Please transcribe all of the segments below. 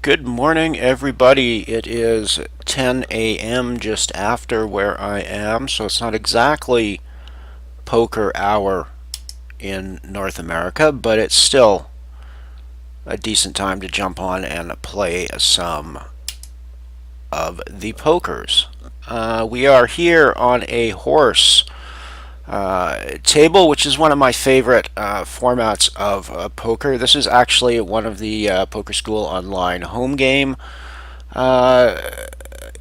Good morning, everybody. It is 10 a.m. just after where I am, so it's not exactly poker hour in North America, but it's still a decent time to jump on and play some of the pokers. We are here on a horse table, which is one of my favorite formats of poker. This is actually one of the Poker School Online home game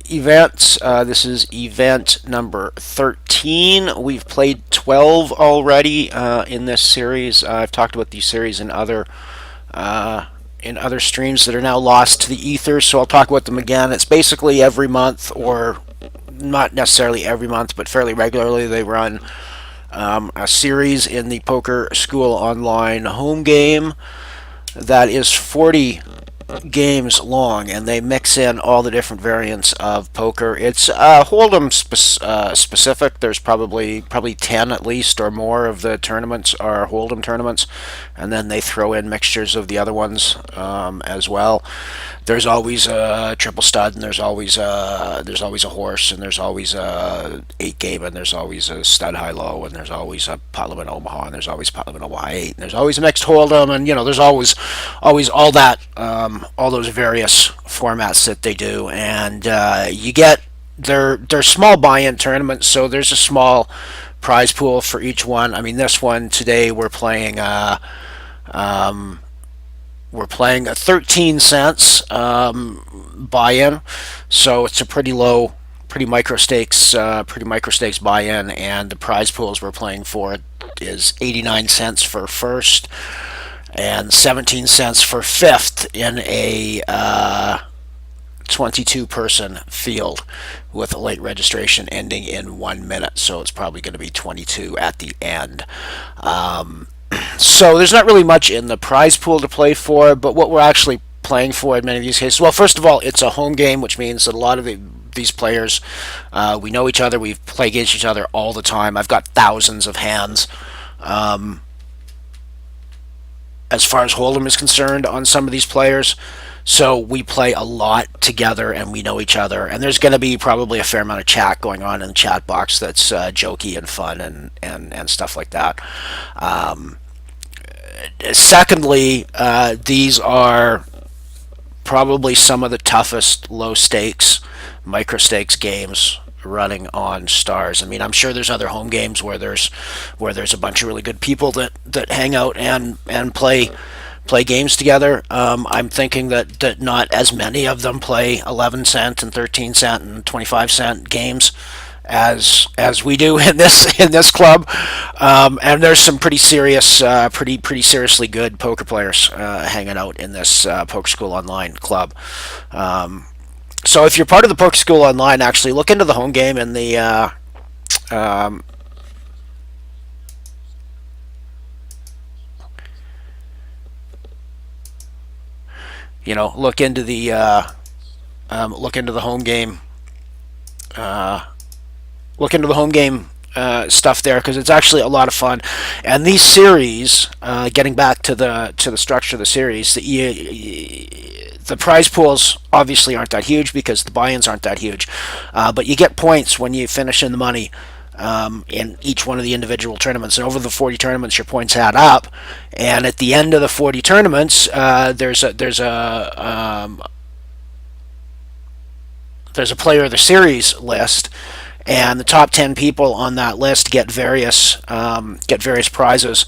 events. This is event number 13. We've played 12 already in this series. I've talked about these series in other streams that are now lost to the ether, so I'll talk about them again. It's basically every month, or not necessarily every month, but fairly regularly they run a series in the Poker School Online home game that is 40 games long, and they mix in all the different variants of poker. It's HoldEm specific. There's probably 10 at least or more of the tournaments are HoldEm tournaments, and then they throw in mixtures of the other ones as well. There's always a triple stud, and there's always a horse, and there's always a 8 game, and there's always a stud high low, and there's always a pot limit Omaha, and there's always pot limit Omaha 8, and there's always a mixed HoldEm, and there's always all that all those various formats that they do, and you get they're small buy-in tournaments, so there's a small prize pool for each one. I mean, this one today we're playing a 13 cents buy-in, so it's a pretty micro stakes buy-in, and the prize pools we're playing for is 89 cents for first and 17 cents for fifth in a 22-person field with a late registration ending in 1 minute, so it's probably going to be 22 at the end. So there's not really much in the prize pool to play for, but what we're actually playing for in many of these cases, well, first of all, it's a home game, which means that a lot of these players, we know each other, we play against each other all the time. I've got thousands of hands as far as HoldEm is concerned on some of these players. So we play a lot together, and we know each other. And there's going to be probably a fair amount of chat going on in the chat box that's jokey and fun and stuff like that. Secondly, these are probably some of the toughest low stakes, micro stakes games running on Stars. I mean, I'm sure there's other home games where there's a bunch of really good people that hang out and play games together. I'm thinking that not as many of them play 11 cent and 13 cent and 25 cent games as we do in this club. And there's some pretty serious, pretty seriously good poker players hanging out in this Poker School Online club. So if you're part of the Poker School Online, actually look into the home game and the look into the home game. Look into the home game stuff there, because it's actually a lot of fun. And these series, getting back to the structure of the series, the prize pools obviously aren't that huge because the buy-ins aren't that huge, but you get points when you finish in the money in each one of the individual tournaments. And over the 40 tournaments, your points add up. And at the end of the 40 tournaments, there's a player of the series list, and the top 10 people on that list get various prizes,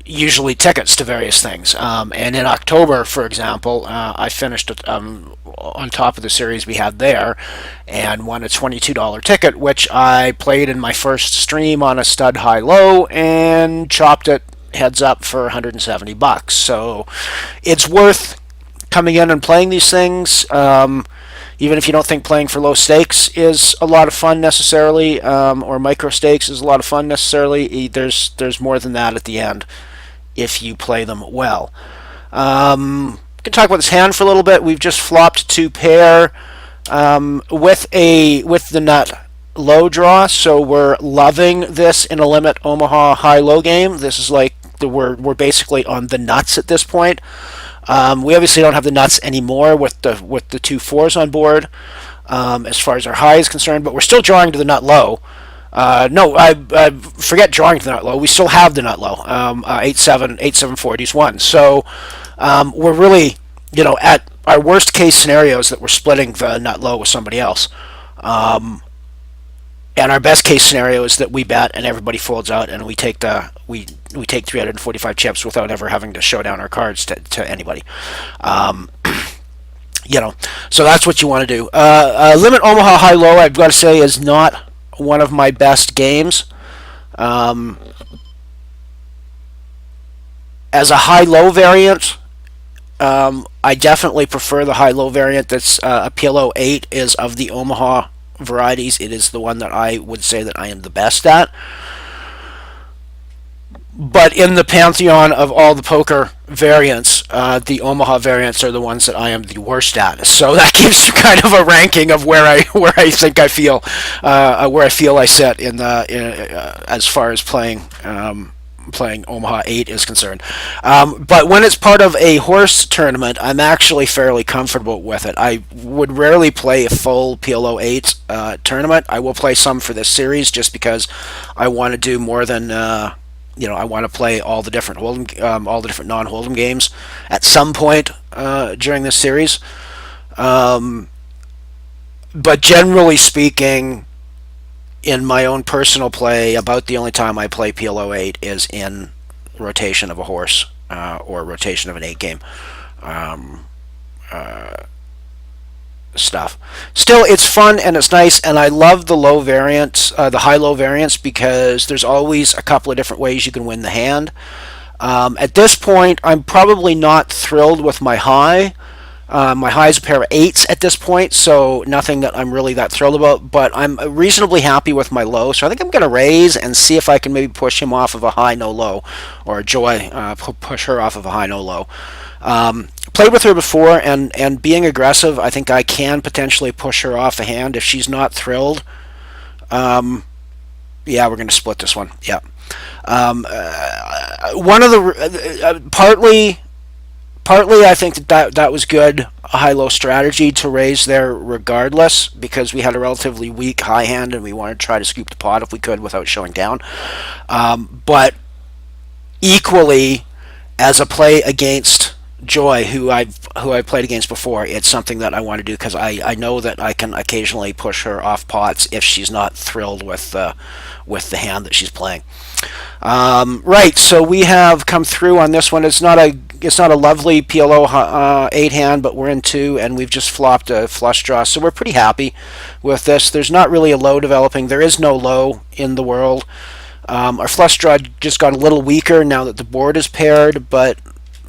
usually tickets to various things. And in October, for example, I finished on top of the series we had there and won a $22 ticket, which I played in my first stream on a stud high low and chopped it heads up for $170. So it's worth coming in and playing these things. Even if you don't think playing for low stakes is a lot of fun necessarily, or micro stakes is a lot of fun necessarily, there's more than that at the end if you play them well. We can talk about this hand for a little bit. We've just flopped 2 pair with the nut low draw, so we're loving this in a limit Omaha high low game. This is like we're basically on the nuts at this point. We obviously don't have the nuts anymore with the two fours on board, as far as our high is concerned, but we're still drawing to the nut low. No, I forget drawing to the nut low. We still have the nut low, 8-7-4 1. So we're really, at our worst case scenarios that we're splitting the nut low with somebody else. And our best case scenario is that we bet and everybody folds out and we take 345 chips without ever having to show down our cards to anybody. So that's what you want to do. Limit Omaha High Low, I've got to say, is not one of my best games. As a high low variant, I definitely prefer the high low variant. That's a PLO 8 is of the Omaha varieties. It is the one that I would say that I am the best at. But in the pantheon of all the poker variants, the Omaha variants are the ones that I am the worst at. So that gives you kind of a ranking of where I think I feel, where I feel I sit as far as playing Omaha 8 is concerned. But when it's part of a horse tournament, I'm actually fairly comfortable with it. I would rarely play a full PLO 8 tournament. I will play some for this series just because I want to do more than I want to play all the different all the different non-Hold'em games at some point during this series. But generally speaking, in my own personal play, about the only time I play PLO 8 is in rotation of a horse or rotation of an 8 game stuff. Still, it's fun and it's nice, and I love the low variants, the high-low variants, because there's always a couple of different ways you can win the hand. At this point, I'm probably not thrilled with my high. My high is a pair of 8s at this point, so nothing that I'm really that thrilled about, but I'm reasonably happy with my low, so I think I'm going to raise and see if I can maybe push him off of a high, no low, or Joy, push her off of a high, no low. Played with her before, and being aggressive, I think I can potentially push her off a hand if she's not thrilled. Yeah, we're going to split this one. Yeah. One of the partly I think that was good, a high-low strategy to raise there regardless, because we had a relatively weak high hand and we wanted to try to scoop the pot if we could without showing down. But equally, as a play against Joy, who I've played against before, it's something that I want to do because I know that I can occasionally push her off pots if she's not thrilled with the hand that she's playing. Right, so we have come through on this one. It's not a lovely PLO 8 hand, but we're in 2, and we've just flopped a flush draw, so we're pretty happy with this. There's not really a low developing. There is no low in the world. Our flush draw just got a little weaker now that the board is paired, but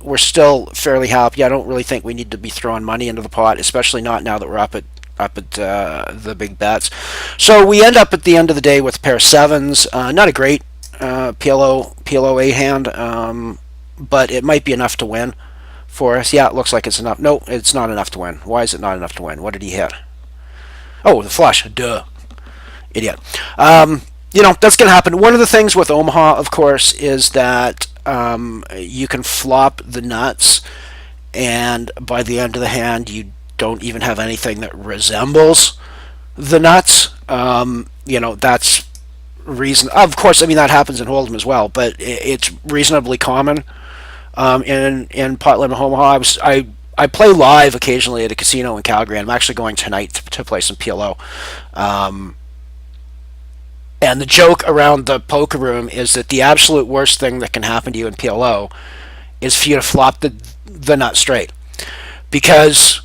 we're still fairly happy. I don't really think we need to be throwing money into the pot, especially not now that we're up at the big bets. So we end up at the end of the day with a pair of 7s. Not a great PLO 8 hand, but it might be enough to win for us. Yeah, it looks like it's enough. No, it's not enough to win. Why is it not enough to win? What did he hit? Oh, the flush. Duh. Idiot. That's going to happen. One of the things with Omaha, of course, is that you can flop the nuts, and by the end of the hand, you don't even have anything that resembles the nuts. That's reason. Of course, I mean that happens in Hold'em as well, but it's reasonably common in pot limit Omaha. I play live occasionally at a casino in Calgary, and I'm actually going tonight to play some PLO. And the joke around the poker room is that the absolute worst thing that can happen to you in PLO is for you to flop the nut straight. Because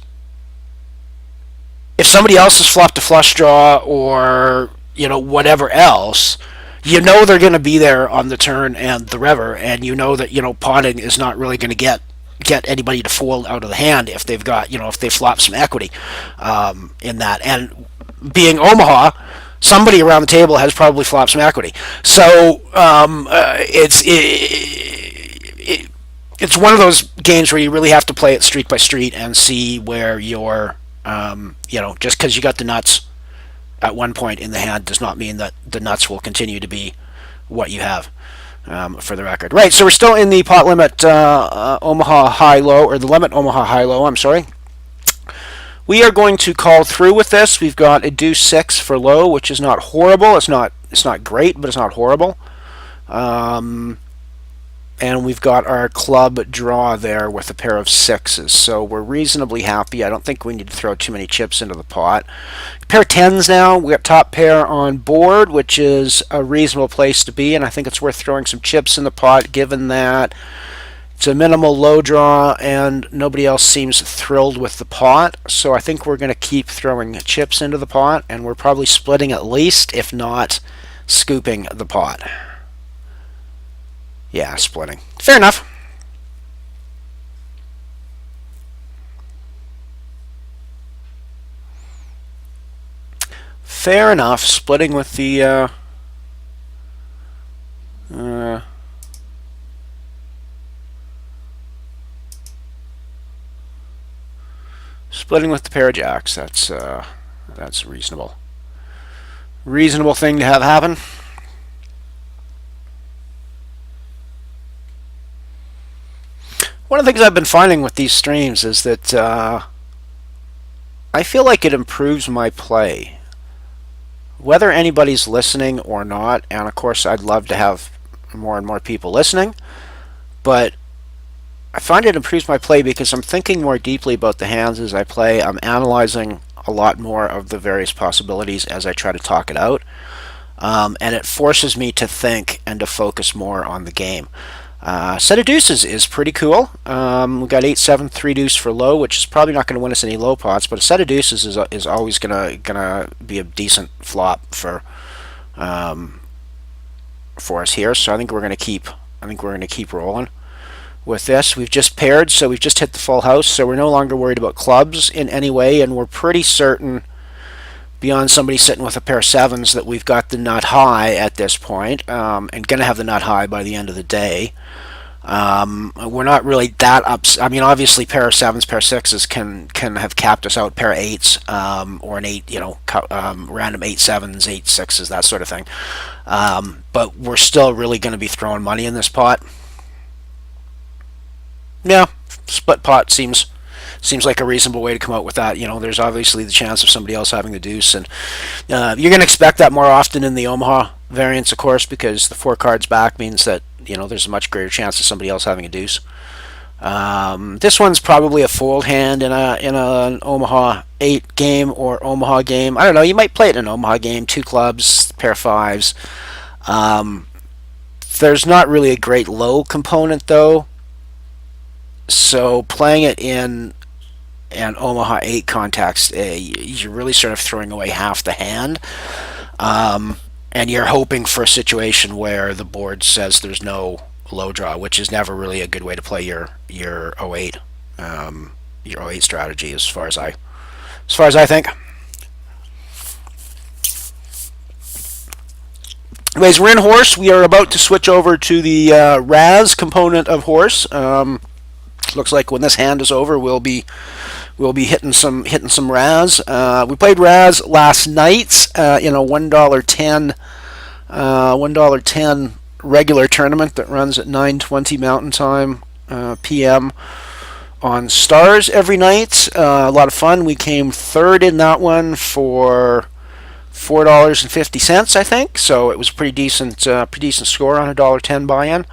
if somebody else has flopped a flush draw or whatever else, they're going to be there on the turn and the river, and that potting is not really going to get anybody to fold out of the hand if they've got if they flop some equity in that. And being Omaha, somebody around the table has probably flopped some equity. So it's one of those games where you really have to play it street by street and see where you're just because you got the nuts at one point in the hand does not mean that the nuts will continue to be what you have. for the record. Right, so we're still in the pot limit Omaha high-low, or the limit Omaha high-low, I'm sorry. We are going to call through with this. We've got a deuce 6 for low, which is not horrible. It's not great, but it's not horrible. And we've got our club draw there with a pair of 6s, so we're reasonably happy. I don't think we need to throw too many chips into the pot. Pair of 10s now. We got top pair on board, which is a reasonable place to be, and I think it's worth throwing some chips in the pot, given that it's a minimal low draw and nobody else seems thrilled with the pot. So I think we're going to keep throwing chips into the pot, and we're probably splitting at least, if not scooping the pot. Yeah, splitting. Fair enough. Fair enough. Splitting with the splitting with the pair of jacks. That's reasonable. Reasonable thing to have happen. One of the things I've been finding with these streams is that I feel like it improves my play. Whether anybody's listening or not, and of course I'd love to have more and more people listening, but I find it improves my play because I'm thinking more deeply about the hands as I play. I'm analyzing a lot more of the various possibilities as I try to talk it out, and it forces me to think and to focus more on the game. Set of deuces is pretty cool. We've got 8-7 3 deuce for low, which is probably not going to win us any low pots, but a set of deuces is always gonna be a decent flop for us here. So I think we're gonna keep rolling with this. We've just paired, so we've just hit the full house, so we're no longer worried about clubs in any way, and we're pretty certain, beyond somebody sitting with a pair of 7s, that we've got the nut high at this point, and going to have the nut high by the end of the day. We're not really that I mean, obviously, pair of 7s, pair of 6s can have capped us out. Pair of 8s, or an 8, random 8 7s, 8 6s, that sort of thing. But we're still really going to be throwing money in this pot. Yeah, split pot seems like a reasonable way to come out with that. There's obviously the chance of somebody else having the deuce, and you're going to expect that more often in the Omaha variants, of course, because the 4 cards back means that there's a much greater chance of somebody else having a deuce. This one's probably a fold hand in an Omaha 8 game or Omaha game. I don't know. You might play it in an Omaha game. 2 clubs, pair of 5s. There's not really a great low component though, so playing it in an Omaha 8 context, you're really sort of throwing away half the hand, and you're hoping for a situation where the board says there's no low draw, which is never really a good way to play your 08 strategy, as far as I think. Anyways, we're in horse. We are about to switch over to the Raz component of horse. Looks like when this hand is over, we'll be hitting some Raz. We played Raz last night in a $1.10 regular tournament that runs at 9:20 Mountain Time p.m. on Stars every night. A lot of fun. We came third in that one for $4.50, I think. So it was a pretty decent score on a $1.10 buy-in.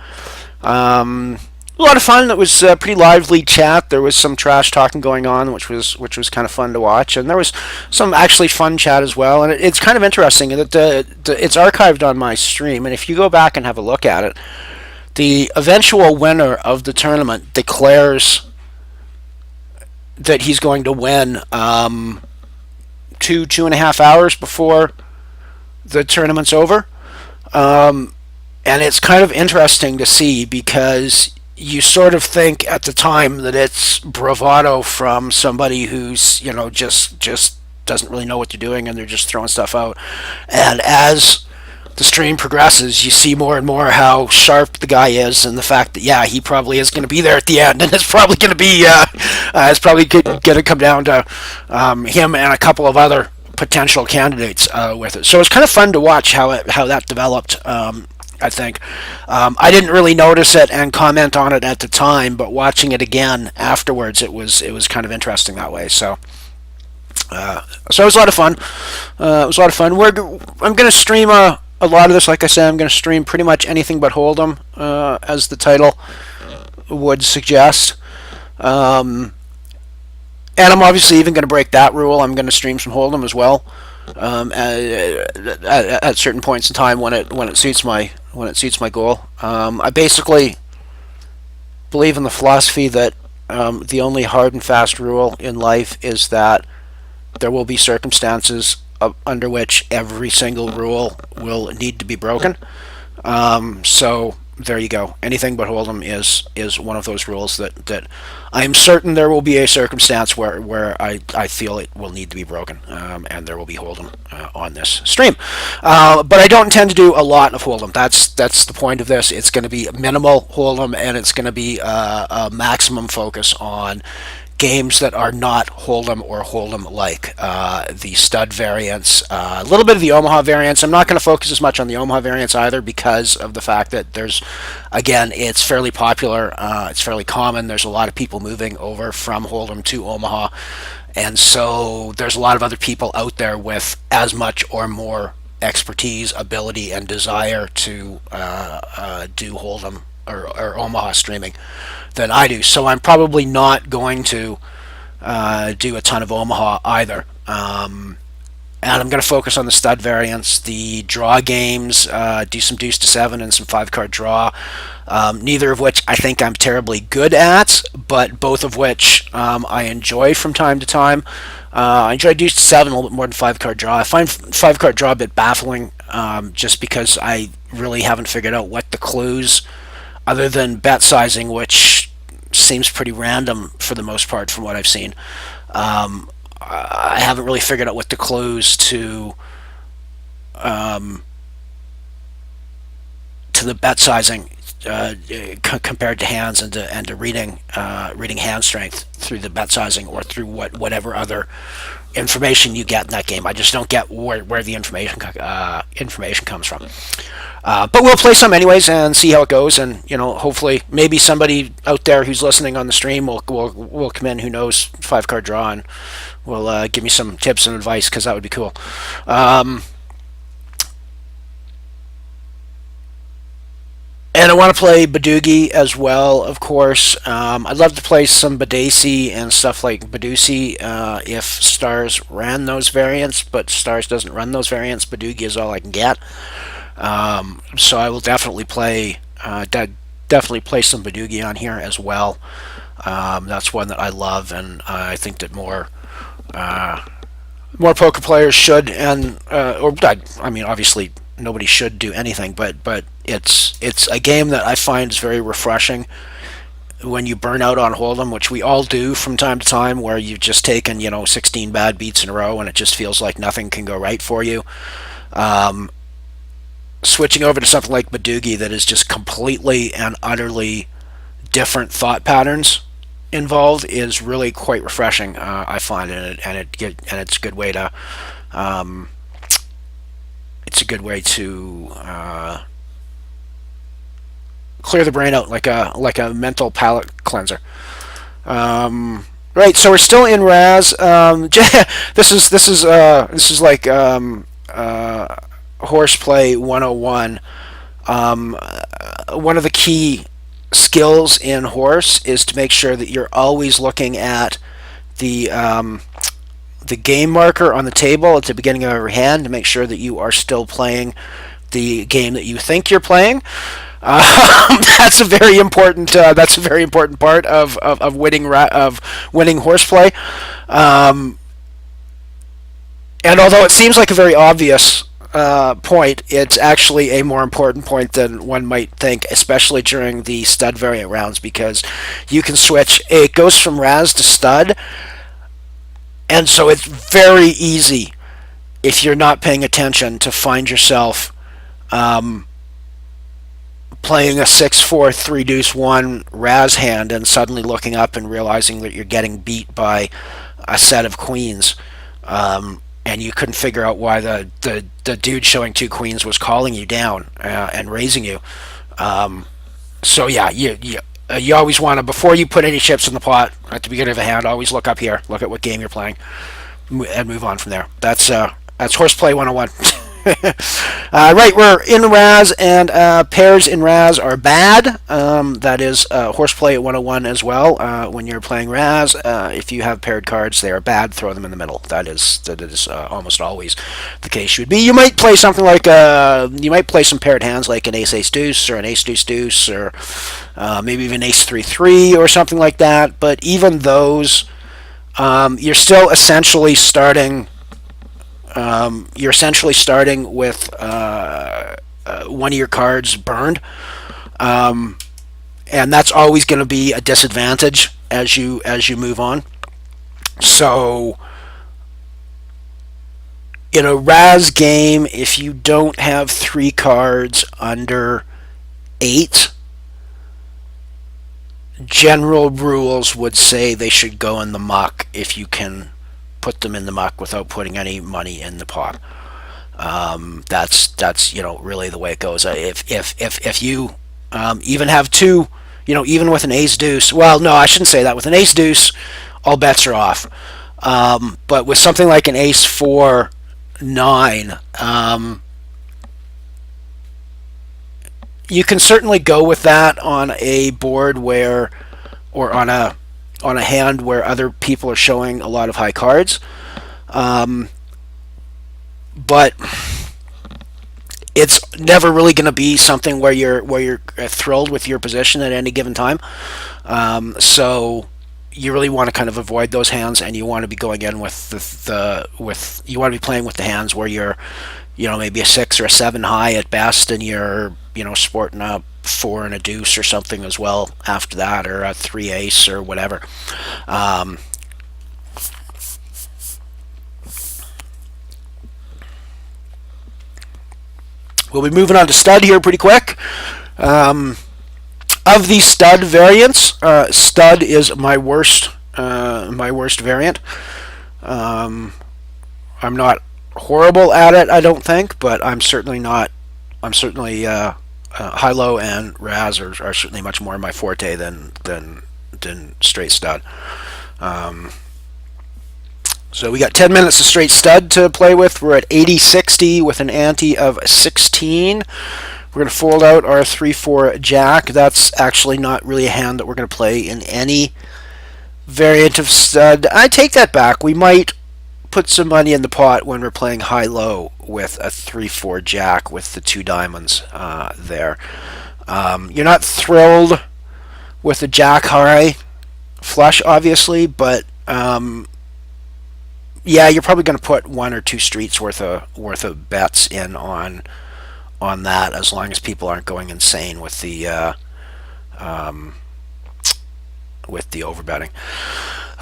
A lot of fun. It was a pretty lively chat. There was some trash talking going on, which was kind of fun to watch, and there was some actually fun chat as well. And it's kind of interesting that it's archived on my stream, and if you go back and have a look at it, the eventual winner of the tournament declares that he's going to win 2.5 hours before the tournament's over, and it's kind of interesting to see, because you sort of think at the time that it's bravado from somebody who's just doesn't really know what they're doing, and they're just throwing stuff out. And as the stream progresses, you see more and more how sharp the guy is, and the fact that he probably is going to be there at the end, and it's probably going to be going to come down to him and a couple of other potential candidates with it. So it's kind of fun to watch how that developed. I think. I didn't really notice it and comment on it at the time, but watching it again afterwards, it was kind of interesting that way. So it was a lot of fun. It was a lot of fun. I'm going to stream a lot of this. Like I said, I'm going to stream pretty much anything but HoldEm, as the title would suggest. And I'm obviously even going to break that rule. I'm going to stream some HoldEm as well, at certain points in time when it suits my goal. I basically believe in the philosophy that the only hard and fast rule in life is that there will be circumstances under which every single rule will need to be broken. So there you go. Anything but HoldEm is one of those rules that I am certain there will be a circumstance where I feel it will need to be broken, and there will be HoldEm on this stream. But I don't intend to do a lot of HoldEm. That's the point of this. It's going to be minimal HoldEm, and it's going to be a maximum focus on games that are not HoldEm or HoldEm-like. The stud variants, a little bit of the Omaha variants. I'm not going to focus as much on the Omaha variants either because of the fact that again, it's fairly popular. It's fairly common. There's a lot of people moving over from HoldEm to Omaha. And so there's a lot of other people out there with as much or more expertise, ability, and desire to do HoldEm or Omaha streaming than I do. So I'm probably not going to do a ton of Omaha either. And I'm going to focus on the stud variants, the draw games, do some deuce to seven and some 5-card draw. Neither of which I think I'm terribly good at, but both of which I enjoy from time to time. I enjoy deuce to seven a little bit more than 5-card draw. I find 5-card draw a bit baffling, just because I really haven't figured out what the clues, other than bet sizing, which seems pretty random for the most part from what I've seen. I haven't really figured out what the clues to the bet sizing compared to hands and to reading hand strength through the bet sizing or through whatever other information you get in that game. I just don't get where the information comes from. But we'll play some anyways and see how it goes, and hopefully maybe somebody out there who's listening on the stream will come in who knows 5-card draw and will give me some tips and advice, because that would be cool. And I want to play Badugi as well, of course. I'd love to play some Badesi and stuff like Badusi if Stars ran those variants, but Stars doesn't run those variants. Badugi is all I can get. So I will definitely play some Badugi on here as well. That's one that I love, and I think that more poker players should, and I mean, obviously nobody should do anything, but it's a game that I find is very refreshing when you burn out on HoldEm, which we all do from time to time, where you've just taken 16 bad beats in a row and it just feels like nothing can go right for you. Switching over to something like Badugi that is just completely and utterly different thought patterns involved is really quite refreshing. I find it, and it's a good way to clear the brain out, like a mental palate cleanser. Right, so we're still in Raz. This is like Horseplay 101. One of the key skills in horse is to make sure that you're always looking at the game marker on the table at the beginning of every hand to make sure that you are still playing the game that you think you're playing. That's a very important part of winning horseplay. And although it seems like a very obvious point, it's actually a more important point than one might think, especially during the stud variant rounds, because you can switch. It goes from Raz to stud, and so it's very easy, if you're not paying attention, to find yourself playing a 6-4 3-deuce-1 Raz hand and suddenly looking up and realizing that you're getting beat by a set of queens. and you couldn't figure out why the dude showing two queens was calling you down and raising you. So yeah, you always want to, before you put any chips in the pot at the beginning of a hand, always look up here, look at what game you're playing, and move on from there. That's horseplay 101. Right, we're in Raz, and pairs in Raz are bad. That is horseplay 101 as well. When you're playing Raz, if you have paired cards, they are bad. Throw them in the middle. That is almost always the case. You might play something like you might play some paired hands like an ace ace deuce or an ace deuce deuce or maybe even ace 3-3 or something like that. But even those, you're still essentially starting. You're essentially starting with one of your cards burned, and that's always going to be a disadvantage as you move on. So, in a Raz game, if you don't have 3 cards under 8, general rules would say they should go in the muck if you can put them in the muck without putting any money in the pot. That's really the way it goes. If you even have 2, even with an ace deuce. Well, no, I shouldn't say that. With an ace deuce, all bets are off. But with something like an ace 4-9, you can certainly go with that on a board where, or on a hand where other people are showing a lot of high cards, but it's never really going to be something where you're thrilled with your position at any given time. So you really want to kind of avoid those hands, and you want to be going in with you want to be playing with the hands where you're maybe a 6 or a 7 high at best, and you're sporting a 4 and a deuce or something as well after that, or a 3 ace or whatever. We'll be moving on to stud here pretty quick. Of the stud variants, stud is my worst variant. I'm not horrible at it, I don't think, but I'm certainly high-low and Raz are certainly much more my forte than straight stud. So we got 10 minutes of straight stud to play with. We're at 80-60 with an ante of 16. We're going to fold out our 3-4 jack. That's actually not really a hand that we're going to play in any variant of stud. I take that back. We might put some money in the pot when we're playing high-low with a 3-4 jack with the 2 diamonds there. You're not thrilled with the jack high flush, obviously, but yeah, you're probably going to put 1 or 2 streets worth of bets in on that, as long as people aren't going insane with the overbetting.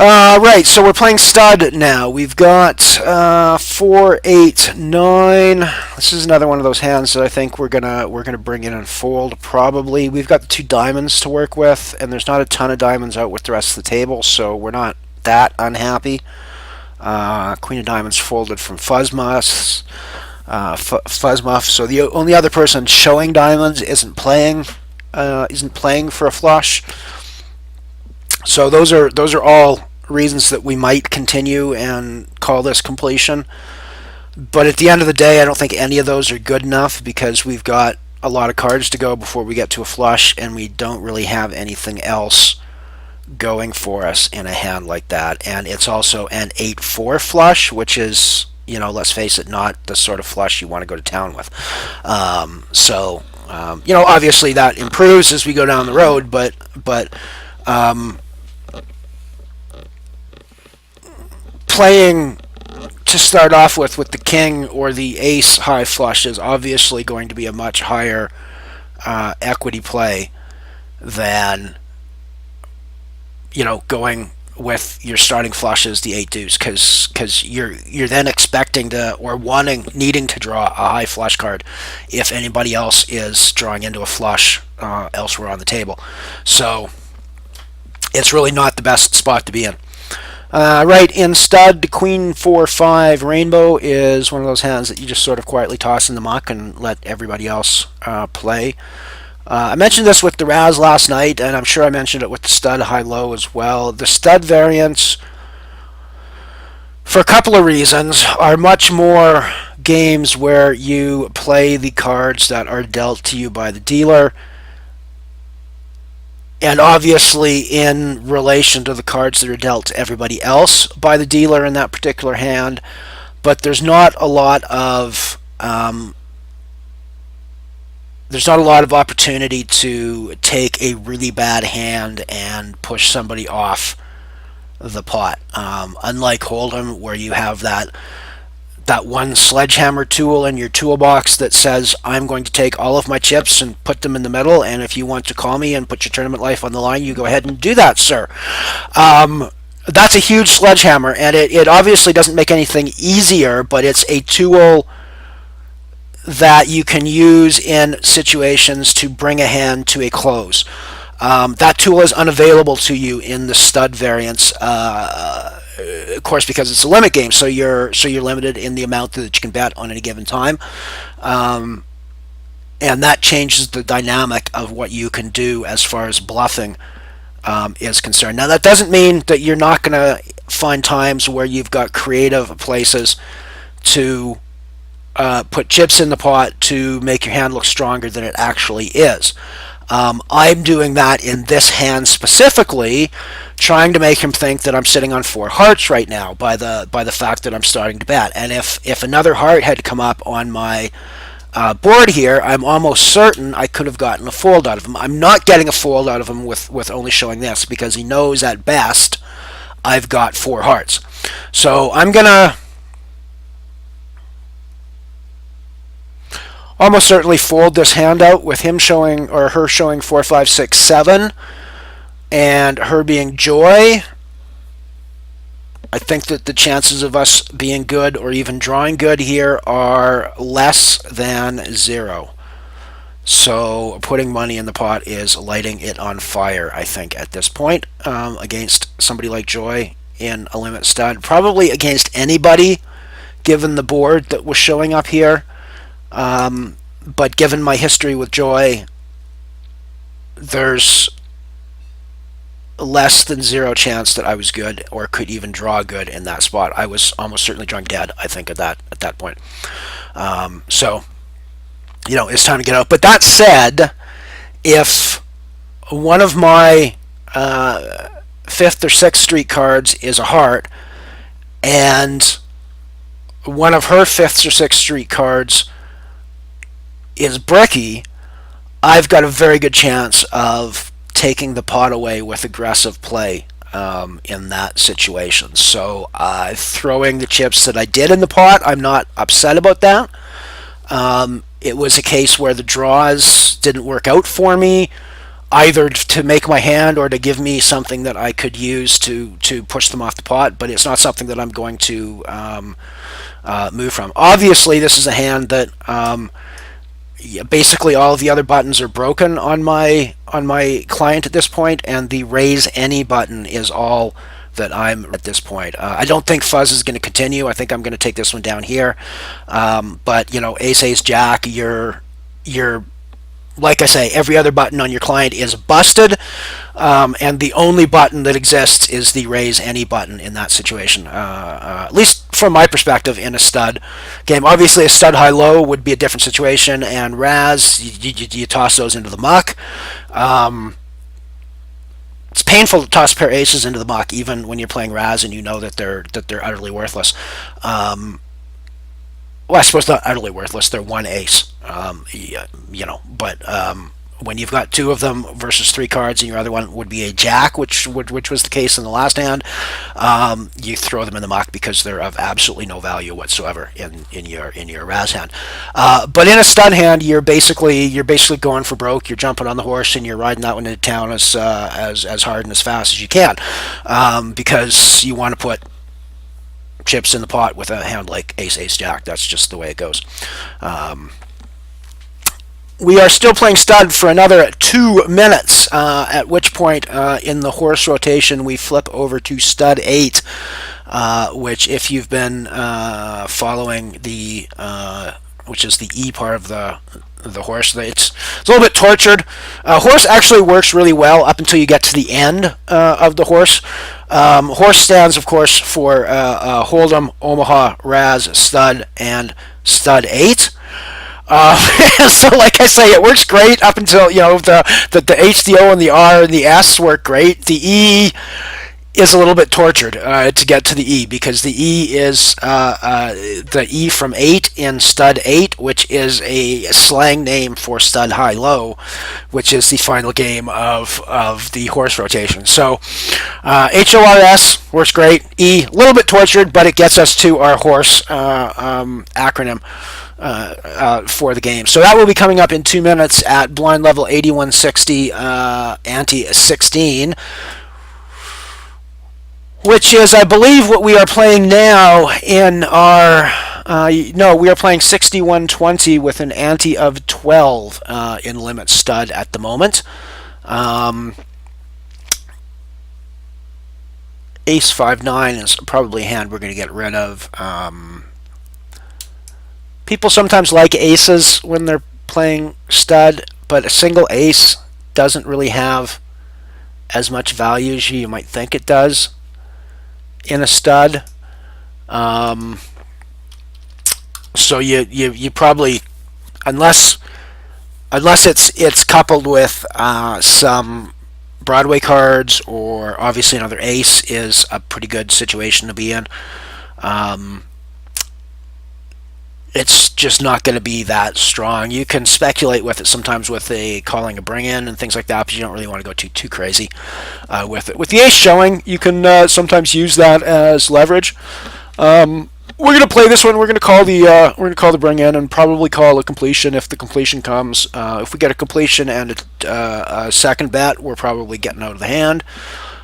Right, so we're playing stud now. We've got 4, 8, 9. This is another one of those hands that I think we're gonna bring in and fold probably. We've got the 2 diamonds to work with, and there's not a ton of diamonds out with the rest of the table, so we're not that unhappy. Queen of diamonds folded from Fuzzmuff. So the only other person showing diamonds isn't playing for a flush. So those are all reasons that we might continue and call this completion. But at the end of the day, I don't think any of those are good enough, because we've got a lot of cards to go before we get to a flush, and we don't really have anything else going for us in a hand like that. And it's also an 8-4 flush, which is, let's face it, not the sort of flush you want to go to town with. Obviously that improves as we go down the road, but playing to start off with the king or the ace high flush is obviously going to be a much higher equity play than going with your starting flushes, the 8 deuce, because you're then expecting to, or needing to draw a high flush card if anybody else is drawing into a flush elsewhere on the table. So it's really not the best spot to be in. Right, in stud, Queen 4-5 Rainbow is one of those hands that you just sort of quietly toss in the muck and let everybody else play. I mentioned this with the Raz last night, and I'm sure I mentioned it with the stud high-low as well. The stud variants, for a couple of reasons, are much more games where you play the cards that are dealt to you by the dealer, and obviously in relation to the cards that are dealt to everybody else by the dealer in that particular hand. But there's not a lot of opportunity to take a really bad hand and push somebody off the pot. Unlike HoldEm, where you have that one sledgehammer tool in your toolbox that says, I'm going to take all of my chips and put them in the middle, and if you want to call me and put your tournament life on the line, you go ahead and do that, sir. That's a huge sledgehammer, and it obviously doesn't make anything easier, but it's a tool that you can use in situations to bring a hand to a close. That tool is unavailable to you in the stud variants, of course, because it's a limit game, so you're limited in the amount that you can bet on any given time, and that changes the dynamic of what you can do as far as bluffing is concerned. Now, that doesn't mean that you're not going to find times where you've got creative places to put chips in the pot to make your hand look stronger than it actually is. I'm doing that in this hand specifically, trying to make him think that I'm sitting on 4 hearts right now by the fact that I'm starting to bet. And if another heart had come up on my board here, I'm almost certain I could have gotten a fold out of him. I'm not getting a fold out of him with only showing this, because he knows at best I've got 4 hearts. So I'm gonna almost certainly fold this hand out with him showing, or her showing 4, 5, 6, 7, and her being joy. I think that the chances of us being good or even drawing good here are less than 0. So putting money in the pot is lighting it on fire, I think, at this point, against somebody like Joy in a limit stud. Probably against anybody, given the board that was showing up here. But given my history with Joy, there's less than 0 chance that I was good or could even draw good in that spot. I was almost certainly drawing dead, I think, at that point. So, it's time to get out. But that said, if one of my 5th or 6th street cards is a heart, and one of her 5th or 6th street cards is bricky, I've got a very good chance of taking the pot away with aggressive play in that situation. So throwing the chips that I did in the pot, I'm not upset about that. It was a case where the draws didn't work out for me, either to make my hand or to give me something that I could use to push them off the pot, but it's not something that I'm going to move from. Obviously, this is a hand that basically all of the other buttons are broken on my client at this point, and the raise any button is all that I'm at this point. I don't think fuzz is going to continue. I think I'm going to take this one down here. But ace jack, you're like I say, every other button on your client is busted, and the only button that exists is the raise any button in that situation, at least from my perspective in a stud game. Obviously, a stud high-low would be a different situation, and Raz, you toss those into the muck. It's painful to toss a pair of aces into the muck, even when you're playing Raz and you know that they're utterly worthless. Well, I suppose not utterly worthless. They're one ace, but when you've got 2 of them versus 3 cards, and your other one would be a jack, which was the case in the last hand, you throw them in the muck because they're of absolutely no value whatsoever in your Raz hand. But in a stud hand, you're basically going for broke. You're jumping on the horse and you're riding that one into town as hard and as fast as you can, because you want to put chips in the pot with a hand like ace jack. That's just the way it goes. we are still playing stud for another 2 minutes, at which point in the horse rotation we flip over to stud 8, which if you've been following the which is the E part of the horse. It's a little bit tortured. Horse actually works really well up until you get to the end of the horse. Horse stands, of course, for HoldEm, Omaha, Raz, Stud, and Stud 8. So, like I say, it works great up until the H, the O, and the R and the S work great. The E is a little bit tortured to get to the E, because the E is the E from 8 in stud 8, which is a slang name for stud high low, which is the final game of the horse rotation. So HORS works great. E, a little bit tortured, but it gets us to our horse acronym for the game. So that will be coming up in 2 minutes at blind level 8160 ante 16, which is, I believe, what we are playing now in our... no, we are playing 61-20 with an ante of 12 in limit stud at the moment. Ace 5-9 is probably a hand we're going to get rid of. People sometimes like aces when they're playing stud, but a single ace doesn't really have as much value as you might think it does in a stud. So you probably, unless it's coupled with some Broadway cards, or obviously another ace is a pretty good situation to be in. It's just not going to be that strong. You can speculate with it sometimes with a calling a bring in and things like that, but you don't really want to go too crazy with it. With the ace showing, you can sometimes use that as leverage. We're going to play this one. We're going to call the bring in, and probably call a completion if the completion comes. If we get a completion and a second bet, we're probably getting out of the hand.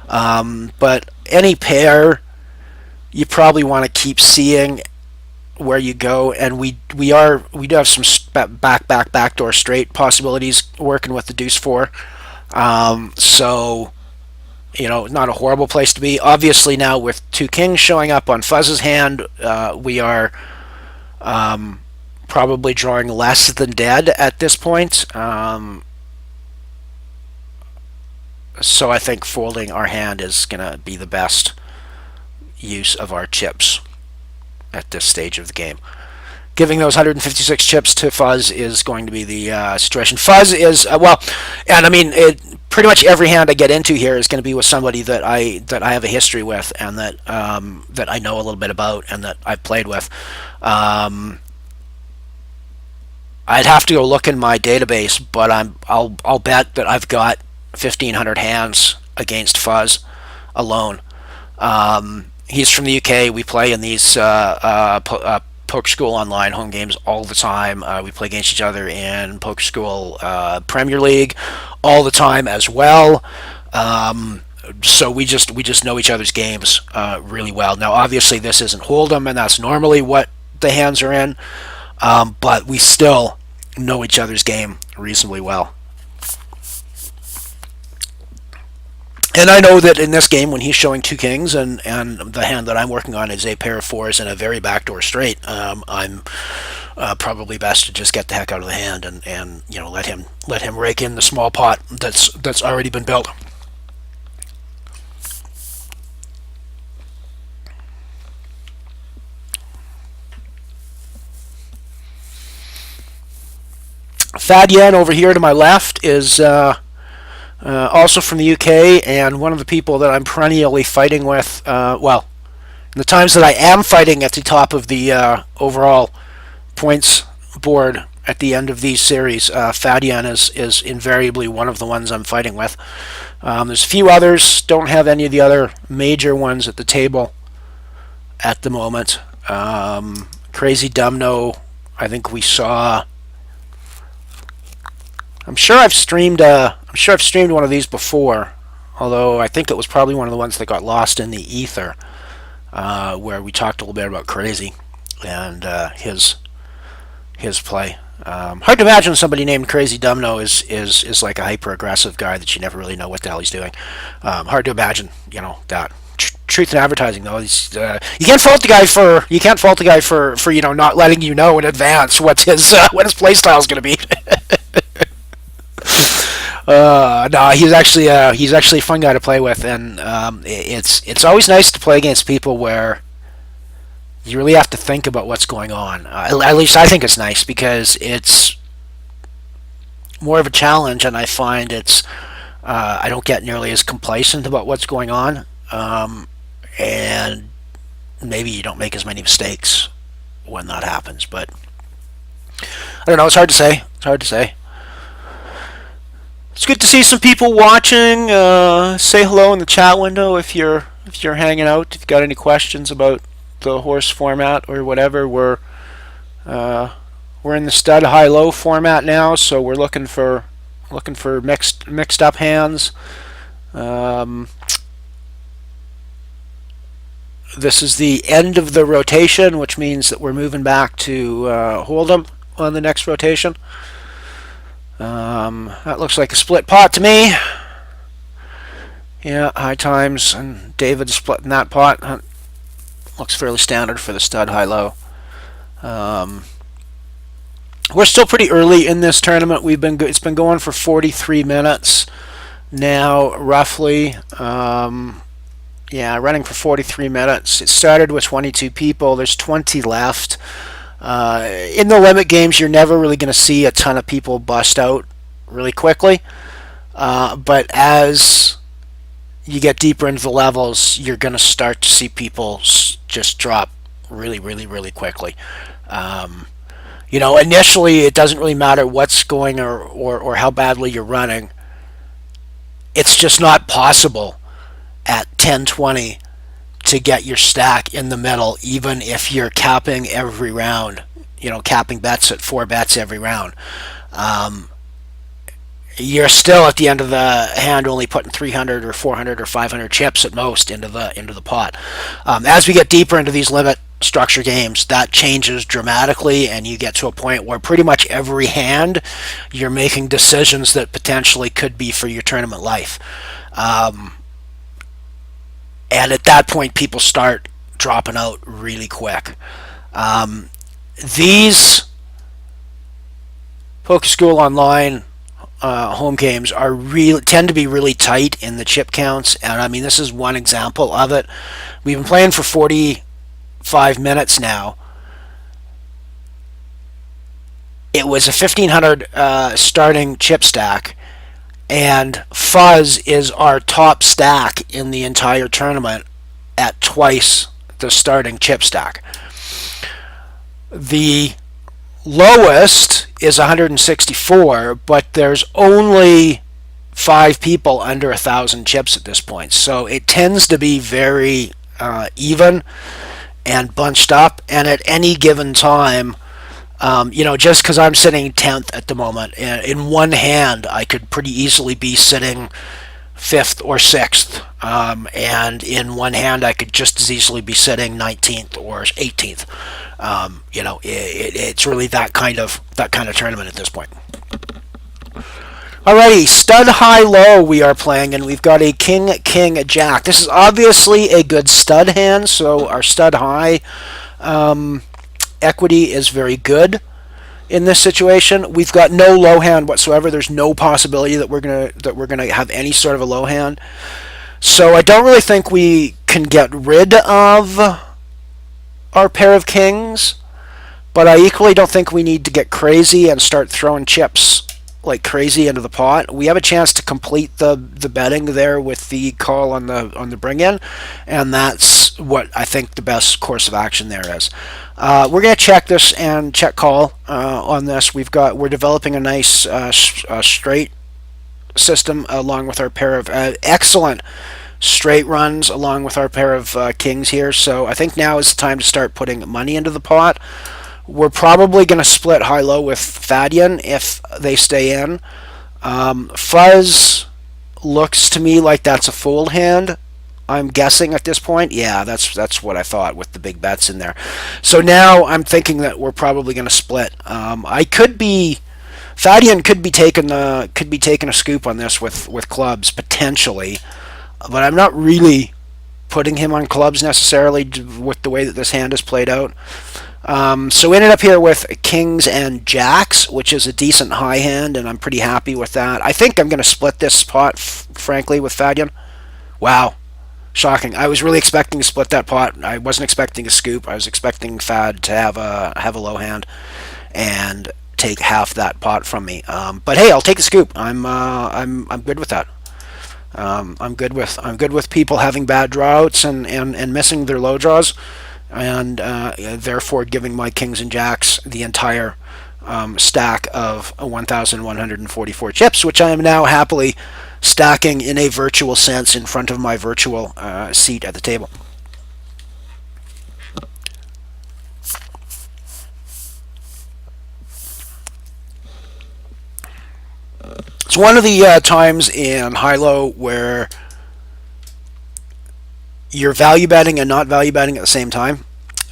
But any pair, you probably want to keep seeing where you go, and we do have some backdoor straight possibilities working with the deuce 4. So not a horrible place to be. Obviously now with 2 kings showing up on Fuzz's hand, we are probably drawing less than dead at this point. So I think folding our hand is going to be the best use of our chips at this stage of the game. Giving those 156 chips to Fuzz is going to be the situation. Fuzz is and I mean, pretty much every hand I get into here is going to be with somebody that I have a history with, and that I know a little bit about, and that I've played with. I'd have to go look in my database, but I'll bet that I've got 1,500 hands against Fuzz alone. He's from the UK. We play in these Poker School online home games all the time. We play against each other in Poker School Premier League all the time as well. So we just know each other's games really well. Now, obviously, this isn't HoldEm, and that's normally what the hands are in. But we still know each other's game reasonably well. And I know that in this game, when he's showing 2 kings, and the hand that I'm working on is a pair of 4s and a very backdoor straight, I'm probably best to just get the heck out of the hand and let him rake in the small pot that's already been built. Thad Yen over here to my left is also from the UK, and one of the people that I'm perennially fighting with, in the times that I am fighting at the top of the overall points board at the end of these series, Fadian is invariably one of the ones I'm fighting with. There's a few others, don't have any of the other major ones at the table at the moment. Crazy Dumno, I think we saw... I'm sure I've streamed one of these before, although I think it was probably one of the ones that got lost in the ether, where we talked a little bit about Crazy and his play. Hard to imagine somebody named Crazy Dumno is like a hyper aggressive guy that you never really know what the hell he's doing. Hard to imagine, that. Truth in advertising, though, you can't fault the guy for not letting you know in advance what his play style is going to be. No, he's actually a fun guy to play with, and it's always nice to play against people where you really have to think about what's going on. At least I think it's nice because it's more of a challenge, and I find I don't get nearly as complacent about what's going on, and maybe you don't make as many mistakes when that happens. But I don't know. It's hard to say. It's good to see some people watching. Say hello in the chat window if you're hanging out. If you've got any questions about the horse format or whatever, we're in the stud high low format now, so we're looking for mixed up hands. This is the end of the rotation, which means that we're moving back to HoldEm on the next rotation. That looks like a split pot to me. Yeah, high times and David splitting that pot. Looks fairly standard for the stud high low. We're still pretty early in this tournament. It's been going for 43 minutes now, roughly. Running for 43 minutes. It started with 22 people. There's 20 left. In the limit games, you're never really going to see a ton of people bust out really quickly. But as you get deeper into the levels, you're going to start to see people just drop really, really, really quickly. Initially, it doesn't really matter what's going or how badly you're running. It's just not possible at 10-20 to get your stack in the middle, even if you're capping every round, capping bets at 4 bets every round. You're still at the end of the hand only putting 300 or 400 or 500 chips at most into the pot. As we get deeper into these limit structure games, that changes dramatically, and you get to a point where pretty much every hand you're making decisions that potentially could be for your tournament life. And at that point, people start dropping out really quick. These Poker School Online home games tend to be really tight in the chip counts, and I mean, this is one example of it. We've been playing for 45 minutes now. It was a 1500 starting chip stack, and Fuzz is our top stack in the entire tournament at twice the starting chip stack. The lowest is 164, but there's only 5 people under 1,000 chips at this point, so it tends to be very even and bunched up. And at any given time, just because I'm sitting 10th at the moment, in one hand I could pretty easily be sitting 5th or 6th, and in one hand I could just as easily be sitting 19th or 18th. It's really that kind of tournament at this point. Alrighty, stud high low we are playing, and we've got a king jack. This is obviously a good stud hand, so our stud high equity is very good in this situation. We've got no low hand whatsoever. There's no possibility that we're gonna have any sort of a low hand. So I don't really think we can get rid of our pair of kings, but I equally don't think we need to get crazy and start throwing chips like crazy into the pot. We have a chance to complete the betting there with the call on the bring in, and that's what I think the best course of action there is. We're going to check this and check call on this. We're developing a nice straight system along with our pair of excellent straight runs along with our pair of kings here. So I think now is the time to start putting money into the pot. We're probably going to split high-low with Fadian if they stay in. Fuzz looks to me like that's a fold hand. I'm guessing at this point. Yeah, that's what I thought with the big bets in there. So now I'm thinking that we're probably going to split. I could be Fadian could be taking a scoop on this with clubs potentially, but I'm not really putting him on clubs necessarily with the way that this hand is played out. So we ended up here with kings and jacks, which is a decent high hand, and I'm pretty happy with that. I think I'm going to split this pot, frankly, with Fadian. Wow, shocking. I was really expecting to split that pot. I wasn't expecting a scoop. I was expecting Fad to have a low hand and take half that pot from me. But hey, I'll take the scoop. I'm good with that. I'm good with people having bad drawouts and missing their low draws, and therefore giving my kings and jacks the entire stack of 1,144 chips, which I am now happily stacking in a virtual sense in front of my virtual seat at the table. It's one of the times in high-low where you're value betting and not value betting at the same time.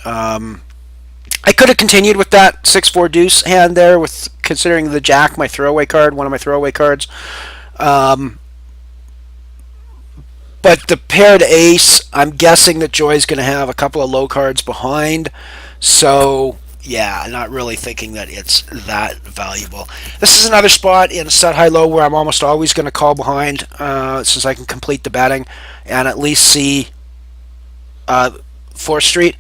I could have continued with that 6-4 deuce hand there, with considering the jack my throwaway card, one of my throwaway cards. But the paired ace, I'm guessing that Joy's going to have a couple of low cards behind. So yeah, not really thinking that it's that valuable. This is another spot in set high-low where I'm almost always going to call behind, since I can complete the betting and at least see 4th Street.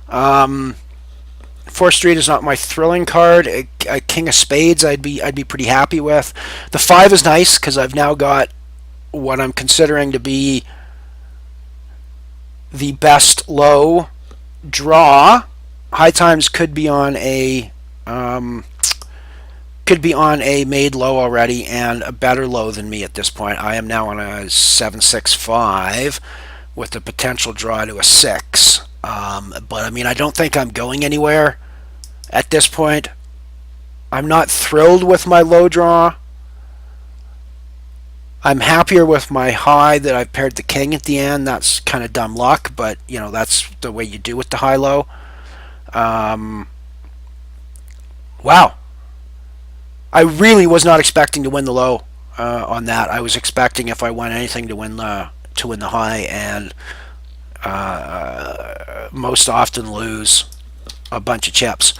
4th Street is not my thrilling card. A king of spades I'd be pretty happy with. The 5 is nice because I've now got what I'm considering to be the best low draw. High times could be on a made low already and a better low than me at this point. I am now on a 7-6-5 with the potential draw to a 6. But I mean, I don't think I'm going anywhere at this point. I'm not thrilled with my low draw. I'm happier with my high that I've paired the king at the end. That's kind of dumb luck, but you know, that's the way you do with the high-low. Wow. I really was not expecting to win the low on that. I was expecting, if I won anything, to win the high, and most often lose a bunch of chips.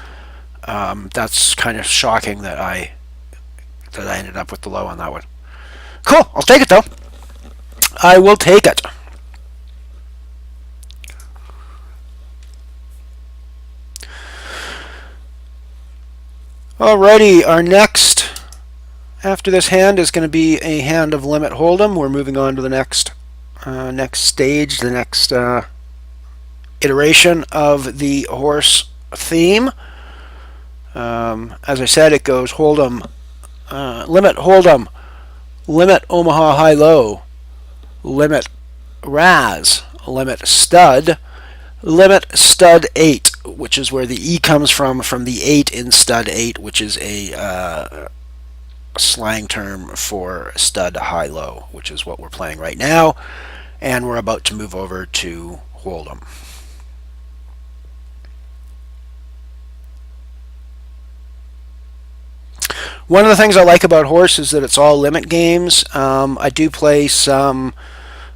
That's kind of shocking that I ended up with the low on that one. Cool. I'll take it though. I will take it. Alrighty, our next after this hand is going to be a hand of limit hold'em. We're moving on to the next stage, the next iteration of the horse theme. As I said, it goes hold'em, limit hold'em, limit Omaha high-low, limit Raz, limit stud, limit stud 8, which is where the E comes from the 8 in stud 8, which is a slang term for stud high-low, which is what we're playing right now, and we're about to move over to hold'em. One of the things I like about horse is that it's all limit games. I do play some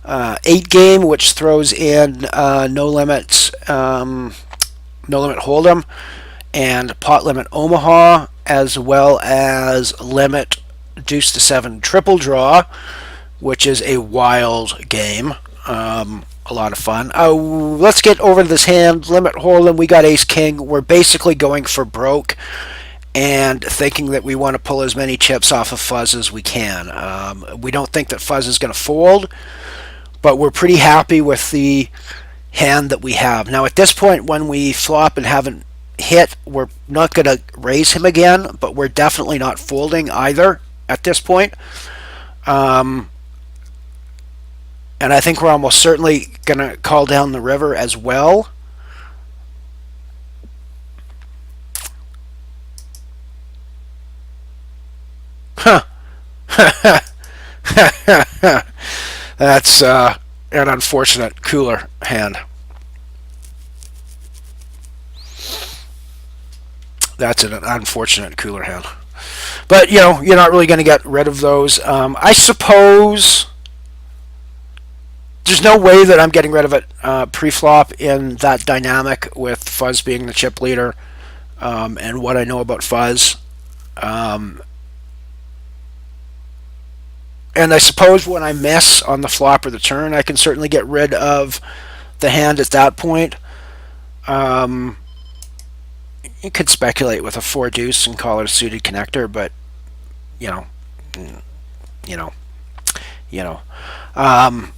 8 game, which throws in no limit hold'em and pot limit Omaha, as well as limit deuce to 7 triple draw, which is a wild game. A lot of fun. Let's get over to this hand. Limit hold'em. We got ace king. We're basically going for broke and thinking that we want to pull as many chips off of fuzz as we can. We don't think that fuzz is going to fold, but we're pretty happy with the hand that we have. Now at this point, when we flop and haven't hit, we're not going to raise him again, but we're definitely not folding either at this point. And I think we're almost certainly going to call down the river as well. Huh. That's an unfortunate cooler hand. That's an unfortunate cooler hand. But you're not really going to get rid of those. I suppose there's no way that I'm getting rid of it pre-flop in that dynamic with Fuzz being the chip leader, and what I know about Fuzz. Um, and I suppose when I miss on the flop or the turn, I can certainly get rid of the hand at that point. Um, you could speculate with a four deuce and call it a suited connector, but you know, you know, you know. Um,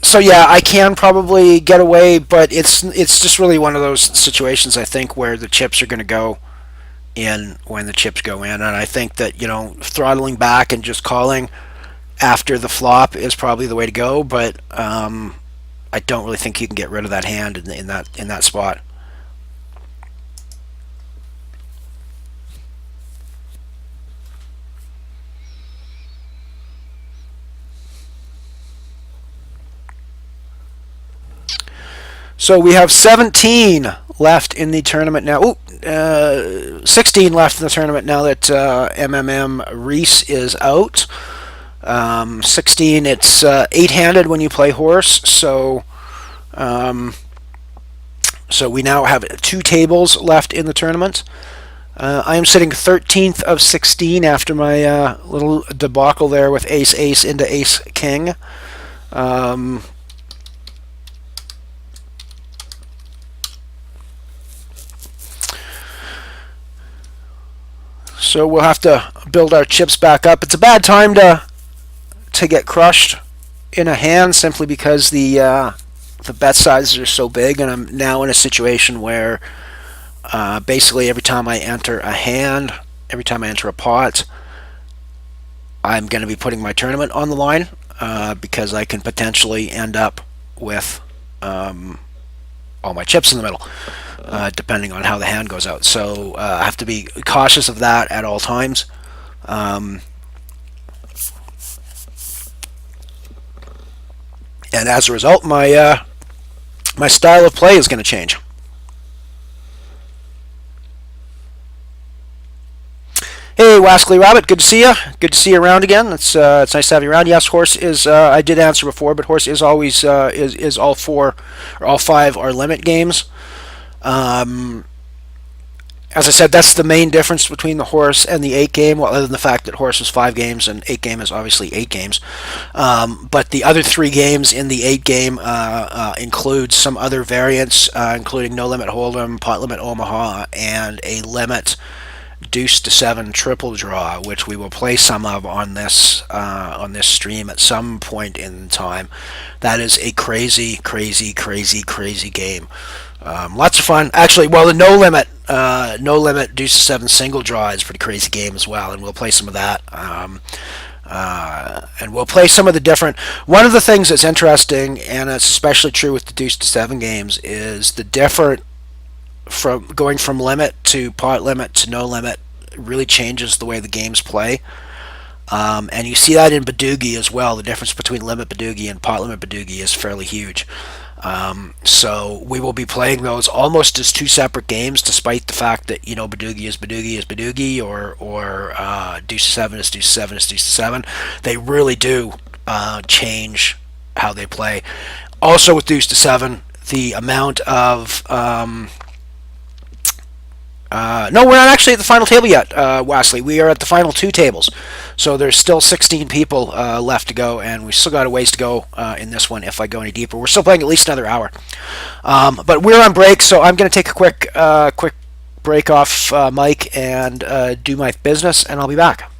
so yeah, I can probably get away, but it's just really one of those situations I think where the chips are going to go in when the chips go in, and I think that throttling back and just calling after the flop is probably the way to go. But I don't really think you can get rid of that hand in that spot. So we have 17 left in the tournament now. 16 left in the tournament now that Reese is out. 16, it's eight-handed when you play horse. Um, so we now have two tables left in the tournament. I am sitting 13th of 16 after my little debacle there with ace ace into ace king. Um, So we'll have to build our chips back up. It's a bad time to get crushed in a hand simply because the bet sizes are so big, and I'm now in a situation where basically every time I enter a hand, every time I enter a pot, I'm going to be putting my tournament on the line because I can potentially end up with all my chips in the middle. Depending on how the hand goes out. So I have to be cautious of that at all times. And as a result, my style of play is going to change. Hey, Wascally Rabbit, good to see you. Good to see you around again. It's nice to have you around. Yes, Horse is. I did answer before, but Horse is always is all four or all five are limit games. Um, as I said, that's the main difference between the horse and the eight game. Well, other than the fact that horse is 5 games and eight game is obviously 8 games. But the other 3 games in the 8 game include some other variants, including no limit hold'em, pot limit Omaha, and a limit deuce to 7 triple draw, which we will play some of on this stream at some point in time. That is a crazy, crazy, crazy, crazy game. Lots of fun. Actually, well, the no limit deuce to 7 single draw is a pretty crazy game as well, and we'll play some of that. And we'll play some of the different. One of the things that's interesting, and it's especially true with the deuce to 7 games, is the different from going from limit to pot limit to no limit really changes the way the games play. And you see that in Badoogie as well. The difference between limit Badoogie and pot limit Badoogie is fairly huge. So we will be playing those almost as 2 separate games, despite the fact that Badoogie is Badoogie is Badoogie, or Deuce to 7 is Deuce to 7 is Deuce to 7. They really do change how they play. Also with Deuce to 7, the amount of no, we're not actually at the final table yet, Wesley. We are at the final 2 tables. So there's still 16 people left to go, and we've still got a ways to go in this one if I go any deeper. We're still playing at least another hour. But we're on break, so I'm going to take a quick break off mic and do my business, and I'll be back.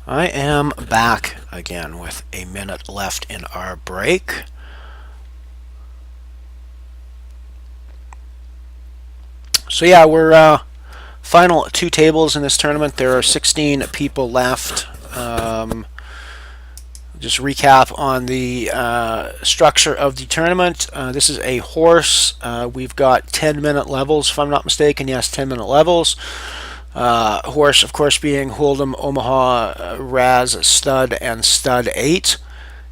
I am back again with a minute left in our break. So yeah, we're final two tables in this tournament. There are 16 people left. Just recap on the structure of the tournament. This is a horse. We've got 10-minute levels, if I'm not mistaken. Yes, 10-minute levels. Horse, of course, being HoldEm, Omaha, Raz, Stud, and Stud 8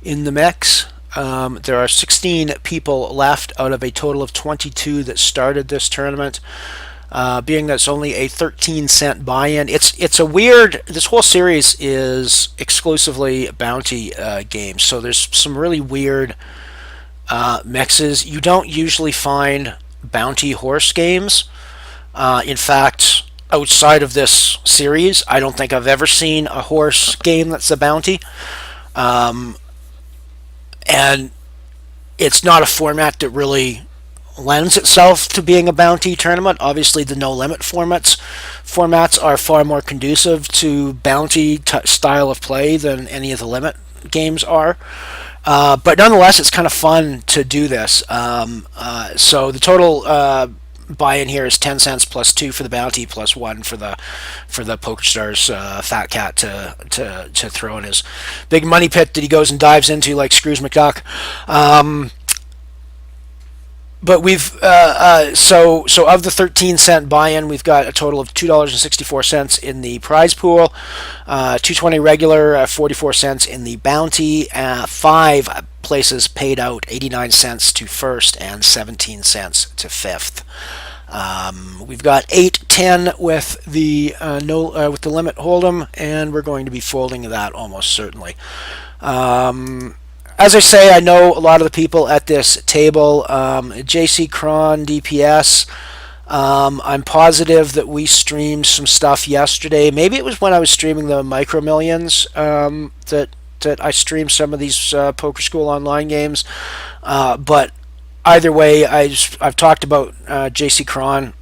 in the mix. There are 16 people left out of a total of 22 that started this tournament. Being that it's only a 13-cent buy-in, it's a weird. This whole series is exclusively bounty games, so there's some really weird mixes. You don't usually find bounty horse games. In fact, outside of this series, I don't think I've ever seen a horse game that's a bounty. And it's not a format that really lends itself to being a bounty tournament. Obviously, the no limit formats are far more conducive to bounty style of play than any of the limit games are. But nonetheless, it's kind of fun to do this. So the total buy-in here is 10 cents plus 2 for the bounty plus 1 for the PokerStars fat cat to throw in his big money pit that he goes and dives into like Scrooge McDuck. But we've so of the 13-cent buy-in, we've got a total of $2.64 in the prize pool, $2.20 regular, 44 cents in the bounty. 5 places paid out 89 cents to first and 17 cents to fifth. We've got 8-10 with the with the limit hold'em, and we're going to be folding that almost certainly. As I say, I know a lot of the people at this table. JC Cron, DPS. I'm positive that we streamed some stuff yesterday. Maybe it was when I was streaming the Micro Millions that I streamed some of these Poker School online games. But either way, I've talked about JC Cron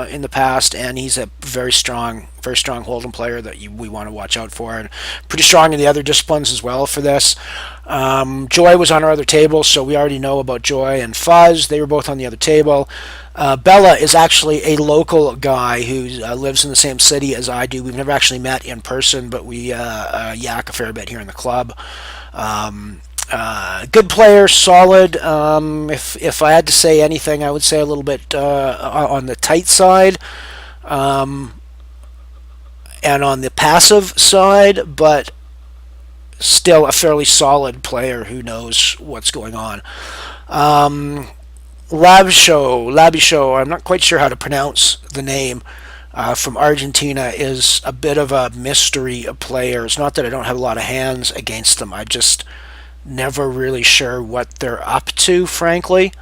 in the past, and he's a very strong hold'em player that we want to watch out for, and pretty strong in the other disciplines as well for this. Joy was on our other table, so we already know about Joy and Fuzz. They were both on the other table. Bella is actually a local guy who lives in the same city as I do. We've never actually met in person, but we yak a fair bit here in the club. Good player, solid. If I had to say anything, I would say a little bit on the tight side, and on the passive side, but still a fairly solid player who knows what's going on. Labisho, I'm not quite sure how to pronounce the name. From Argentina is a bit of a mystery player. It's not that I don't have a lot of hands against them. I just never really sure what they're up to, frankly.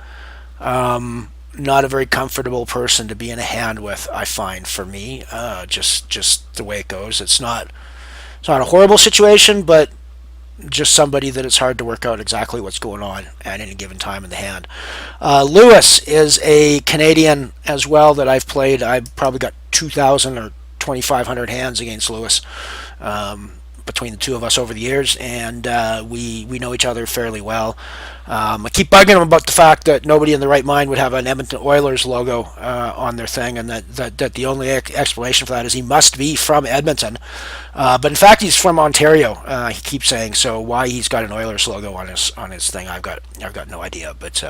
Not a very comfortable person to be in a hand with, I find, for me. Just the way it goes. It's not a horrible situation, but just somebody that it's hard to work out exactly what's going on at any given time in the hand. Lewis is a Canadian as well that I've played. I've probably got 2,000 or 2,500 hands against Lewis between the two of us over the years, and we know each other fairly well. I keep bugging him about the fact that nobody in their right mind would have an Edmonton Oilers logo on their thing, and that the only explanation for that is he must be from Edmonton. But in fact, he's from Ontario. He keeps saying so. Why he's got an Oilers logo on his thing, I've got no idea. But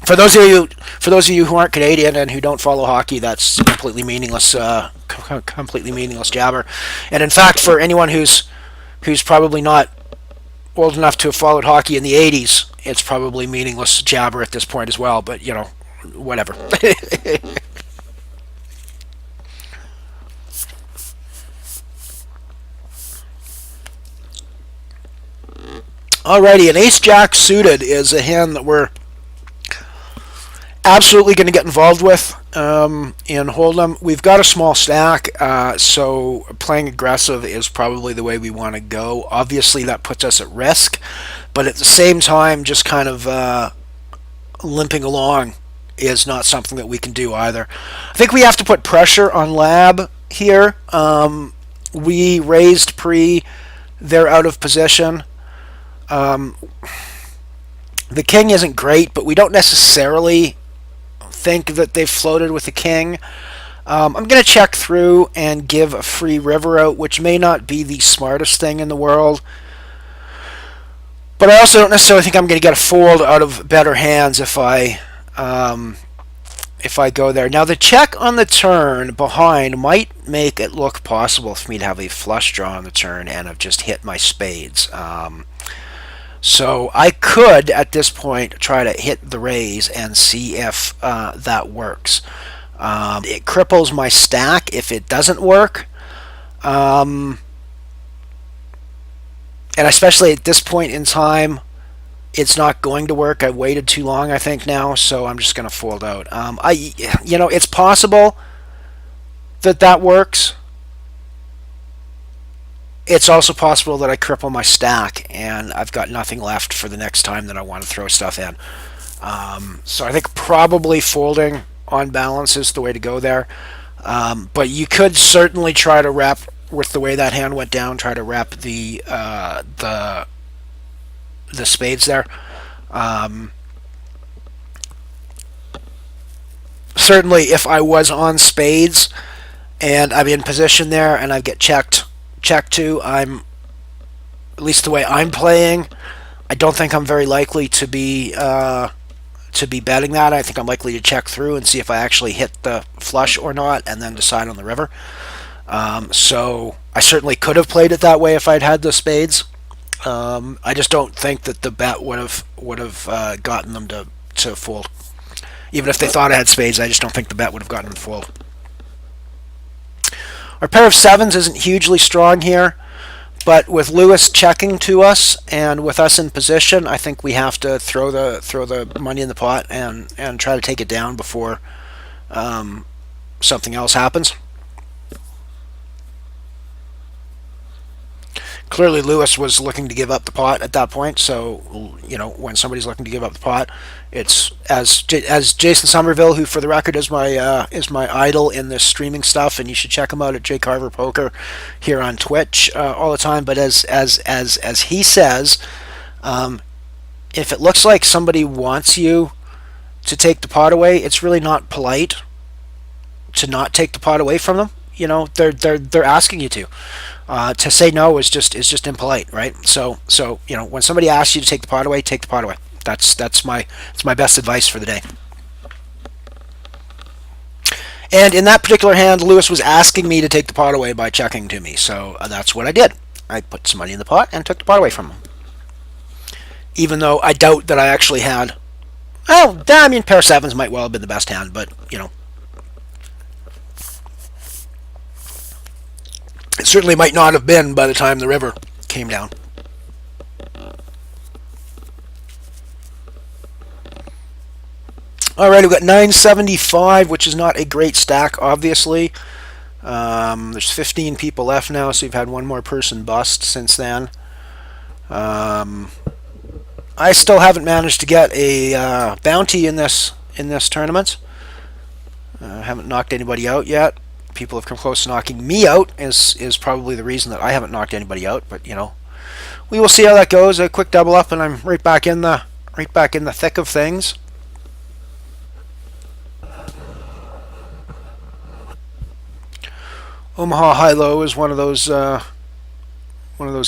for those of you who aren't Canadian and who don't follow hockey, that's completely meaningless. Completely meaningless jabber. And in fact, for anyone who's probably not old enough to have followed hockey in the '80s, it's probably meaningless jabber at this point as well. But whatever. Alrighty, an ace-jack suited is a hand that we're absolutely going to get involved with in hold'em. We've got a small stack, so playing aggressive is probably the way we want to go. Obviously, that puts us at risk, but at the same time, just kind of limping along is not something that we can do either. I think we have to put pressure on Lab here. We raised pre, they're out of position. Um, the king isn't great, but we don't necessarily think that they've floated with the king. I'm going to check through and give a free river out, which may not be the smartest thing in the world. But I also don't necessarily think I'm going to get a fold out of better hands if I go there. Now the check on the turn behind might make it look possible for me to have a flush draw on the turn and have just hit my spades. So I could, at this point, try to hit the raise and see if that works. It cripples my stack if it doesn't work. And especially at this point in time, it's not going to work. I waited too long, I think, now, so I'm just going to fold out. It's possible that works. It's also possible that I cripple my stack and I've got nothing left for the next time that I want to throw stuff in. So I think probably folding on balance is the way to go there. But you could certainly try to wrap, with the way that hand went down, try to wrap the spades there. Certainly, if I was on spades and I'm in position there and I get checked to, I'm, at least the way I'm playing, I don't think I'm very likely to be betting that. I think I'm likely to check through and see if I actually hit the flush or not, and then decide on the river. So I certainly could have played it that way if I'd had the spades. I just don't think that the bet would have gotten them to fold. Even if they thought I had spades, I just don't think the bet would have gotten them to fold. Our pair of sevens isn't hugely strong here, but with Lewis checking to us and with us in position, I think we have to throw the money in the pot and try to take it down before something else happens. Clearly, Lewis was looking to give up the pot at that point. So, when somebody's looking to give up the pot, it's as Jason Somerville, who, for the record, is my idol in this streaming stuff, and you should check him out at Jay Carver Poker here on Twitch all the time. But as he says, if it looks like somebody wants you to take the pot away, it's really not polite to not take the pot away from them. They're asking you to. To say no is just impolite, right? So when somebody asks you to take the pot away, take the pot away. That's my best advice for the day. And in that particular hand, Lewis was asking me to take the pot away by checking to me, so that's what I did. I put some money in the pot and took the pot away from him. Even though I doubt that I actually had. Oh, I mean, pair of sevens might well have been the best hand, but it certainly might not have been by the time the river came down. Alright, we've got 975, which is not a great stack, obviously. There's 15 people left now, so you've had one more person bust since then. I still haven't managed to get a bounty in this tournament. I haven't knocked anybody out yet. People have come close to knocking me out is probably the reason that I haven't knocked anybody out, but we will see how that goes. A quick double up and I'm right back in the thick of things. Omaha High-Low is one of those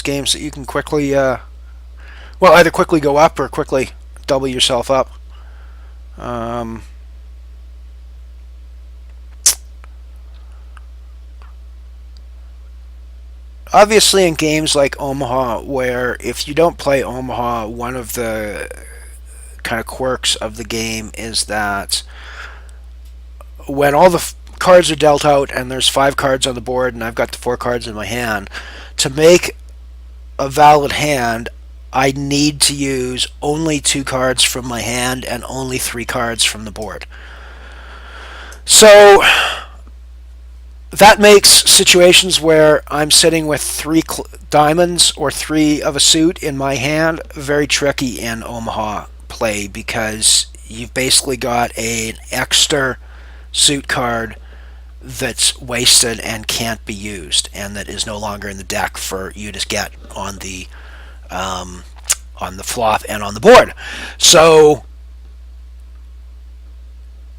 games that you can quickly either quickly go up or quickly double yourself up. Obviously, in games like Omaha, where if you don't play Omaha, one of the kind of quirks of the game is that when all the cards are dealt out and there's 5 cards on the board and I've got the 4 cards in my hand, to make a valid hand, I need to use only 2 cards from my hand and only 3 cards from the board. So that makes situations where I'm sitting with 3 diamonds or 3 of a suit in my hand very tricky in Omaha play, because you've basically got an extra suit card that's wasted and can't be used, and that is no longer in the deck for you to get on the flop and on the board. So,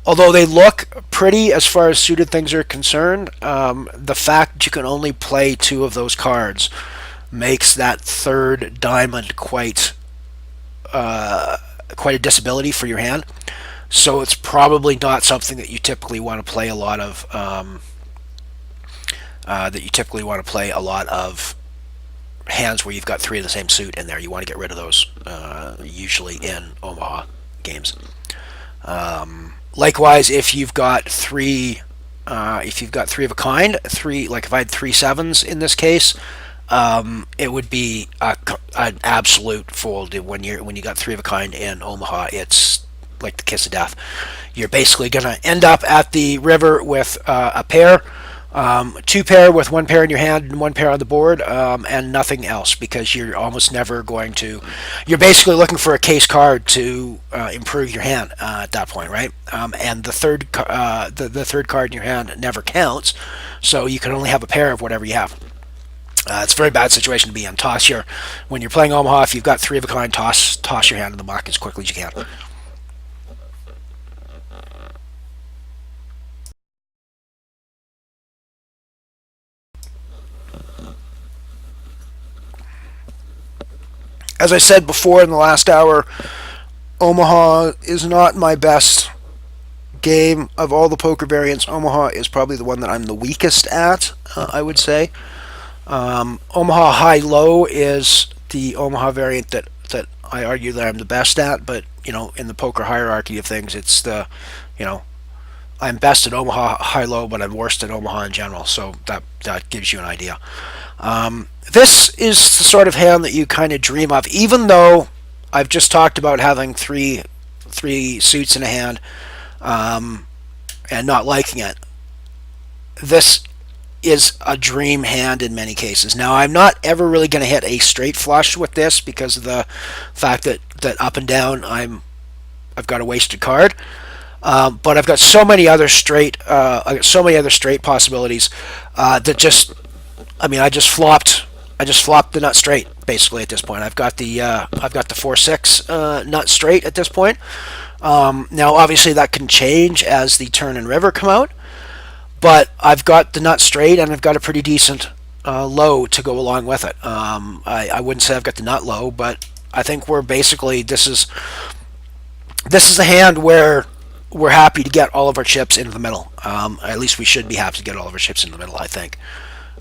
although they look pretty as far as suited things are concerned, the fact that you can only play two of those cards makes that third diamond quite a disability for your hand. So it's probably not something that you typically want to play a lot of. Hands where you've got three of the same suit in there. You want to get rid of those, usually in Omaha games. Likewise, if you've got three of a kind, like if I had three sevens in this case, it would be an absolute fold when you got three of a kind in Omaha. It's like the kiss of death. You're basically going to end up at the river with a pair, two pair with one pair in your hand and one pair on the board, and nothing else, because you're almost never going to. You're basically looking for a case card to improve your hand at that point, right? And the third card in your hand never counts, so you can only have a pair of whatever you have. It's a very bad situation to be in. When you're playing Omaha, if you've got three of a kind, toss your hand in the muck as quickly as you can. As I said before in the last hour, Omaha is not my best game of all the poker variants. Omaha is probably the one that I'm the weakest at, I would say. Omaha high-low is the Omaha variant that I argue that I'm the best at, but in the poker hierarchy of things, it's I'm best at Omaha high-low, but I'm worst at Omaha in general. So that gives you an idea. This is the sort of hand that you kind of dream of, even though I've just talked about having three suits in a hand, and not liking it. This is a dream hand in many cases. Now, I'm not ever really going to hit a straight flush with this because of the fact that up and down I've got a wasted card. But I've got so many other straight possibilities that just, I just flopped the nut straight basically at this point. I've got the 4-6 nut straight at this point. Now, obviously, that can change as the turn and river come out, but I've got the nut straight and I've got a pretty decent low to go along with it. I wouldn't say I've got the nut low, but I think we're basically this is a hand where we're happy to get all of our chips into the middle. At least we should be happy to get all of our chips in the middle, I think.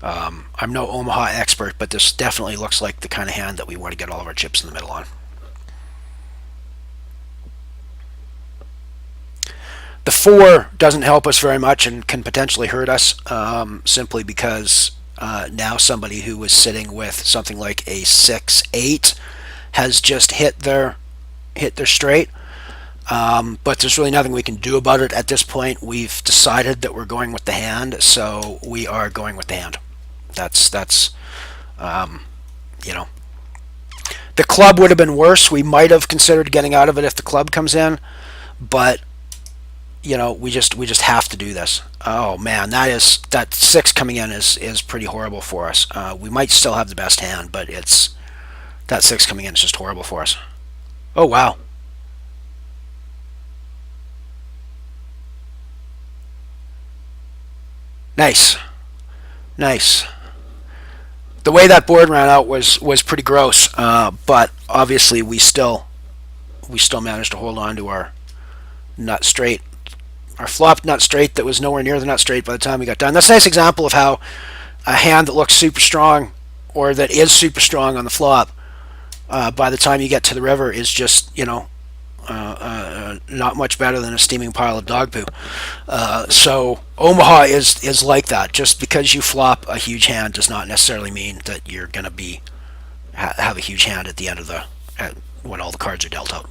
I'm no Omaha expert, but this definitely looks like the kind of hand that we want to get all of our chips in the middle on. The 4 doesn't help us very much and can potentially hurt us, simply because now somebody who was sitting with something like a 6-8 has just hit their straight. But there's really nothing we can do about it at this point. We've decided that we're going with the hand, so we are going with the hand. That's the club would have been worse. We might have considered getting out of it if the club comes in, but we just have to do this. Oh man, that 6 coming in is pretty horrible for us. We might still have the best hand, but that 6 coming in is just horrible for us. Oh wow. Nice. The way that board ran out was pretty gross, but obviously we still managed to hold on to our nut straight, our flopped nut straight that was nowhere near the nut straight by the time we got done. That's a nice example of how a hand that looks super strong, or that is super strong on the flop, by the time you get to the river is just not much better than a steaming pile of dog poo. So Omaha is like that. Just because you flop a huge hand does not necessarily mean that you're going to have a huge hand at the end of when all the cards are dealt out.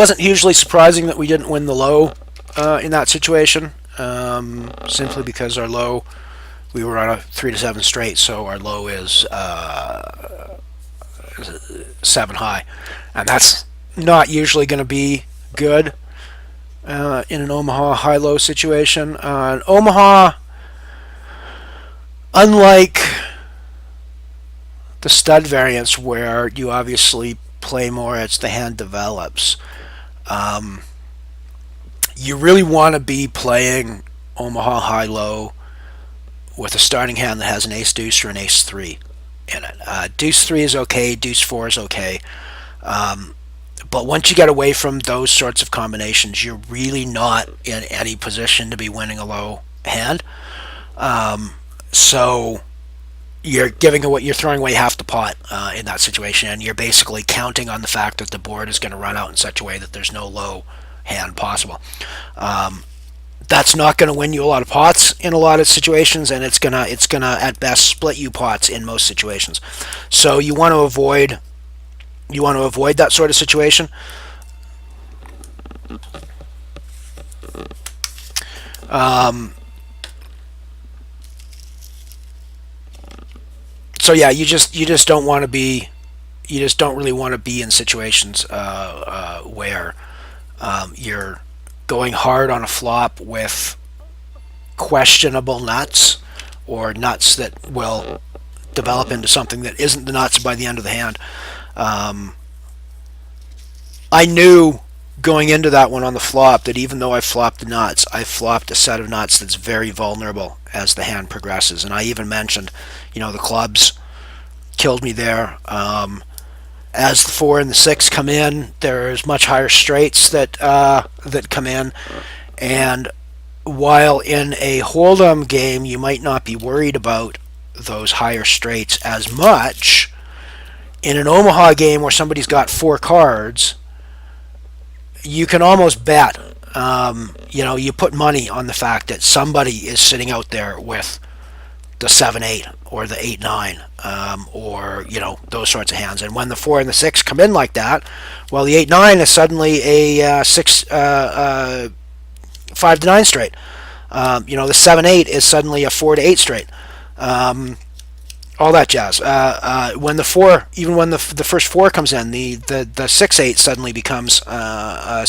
Wasn't hugely surprising that we didn't win the low in that situation, simply because our low, we were on a 3 to 7 straight, so our low is 7 high, and that's not usually going to be good in an Omaha high-low situation. Omaha, unlike the stud variants where you obviously play more as the hand develops, you really want to be playing Omaha high-low with a starting hand that has an ace-deuce or an ace-3 in it. Deuce-3 is okay, deuce-4 is okay. But once you get away from those sorts of combinations, you're really not in any position to be winning a low hand. So you're throwing away half the pot in that situation, and you're basically counting on the fact that the board is going to run out in such a way that there's no low hand possible. That's not going to win you a lot of pots in a lot of situations, and it's gonna at best split you pots in most situations. So you want to avoid that sort of situation. So yeah, you just don't want to be, you just don't really want to be in situations where you're going hard on a flop with questionable nuts, or nuts that will develop into something that isn't the nuts by the end of the hand. I knew going into that one on the flop that even though I flopped the nuts, I flopped a set of nuts that's very vulnerable as the hand progresses. And I even mentioned, the clubs killed me there. As the 4 and the 6 come in, there's much higher straights that come in. And while in a HoldEm game you might not be worried about those higher straights as much, in an Omaha game where somebody's got 4 cards, you can almost bet. You put money on the fact that somebody is sitting out there with the 7-8 or the 8-9, or those sorts of hands. And when the 4 and the 6 come in like that, well, the 8-9 is suddenly a 5 to 9 straight. The 7-8 is suddenly a 4 to 8 straight. All that jazz. When the 4, even when the first 4 comes in, the 6-8 suddenly becomes a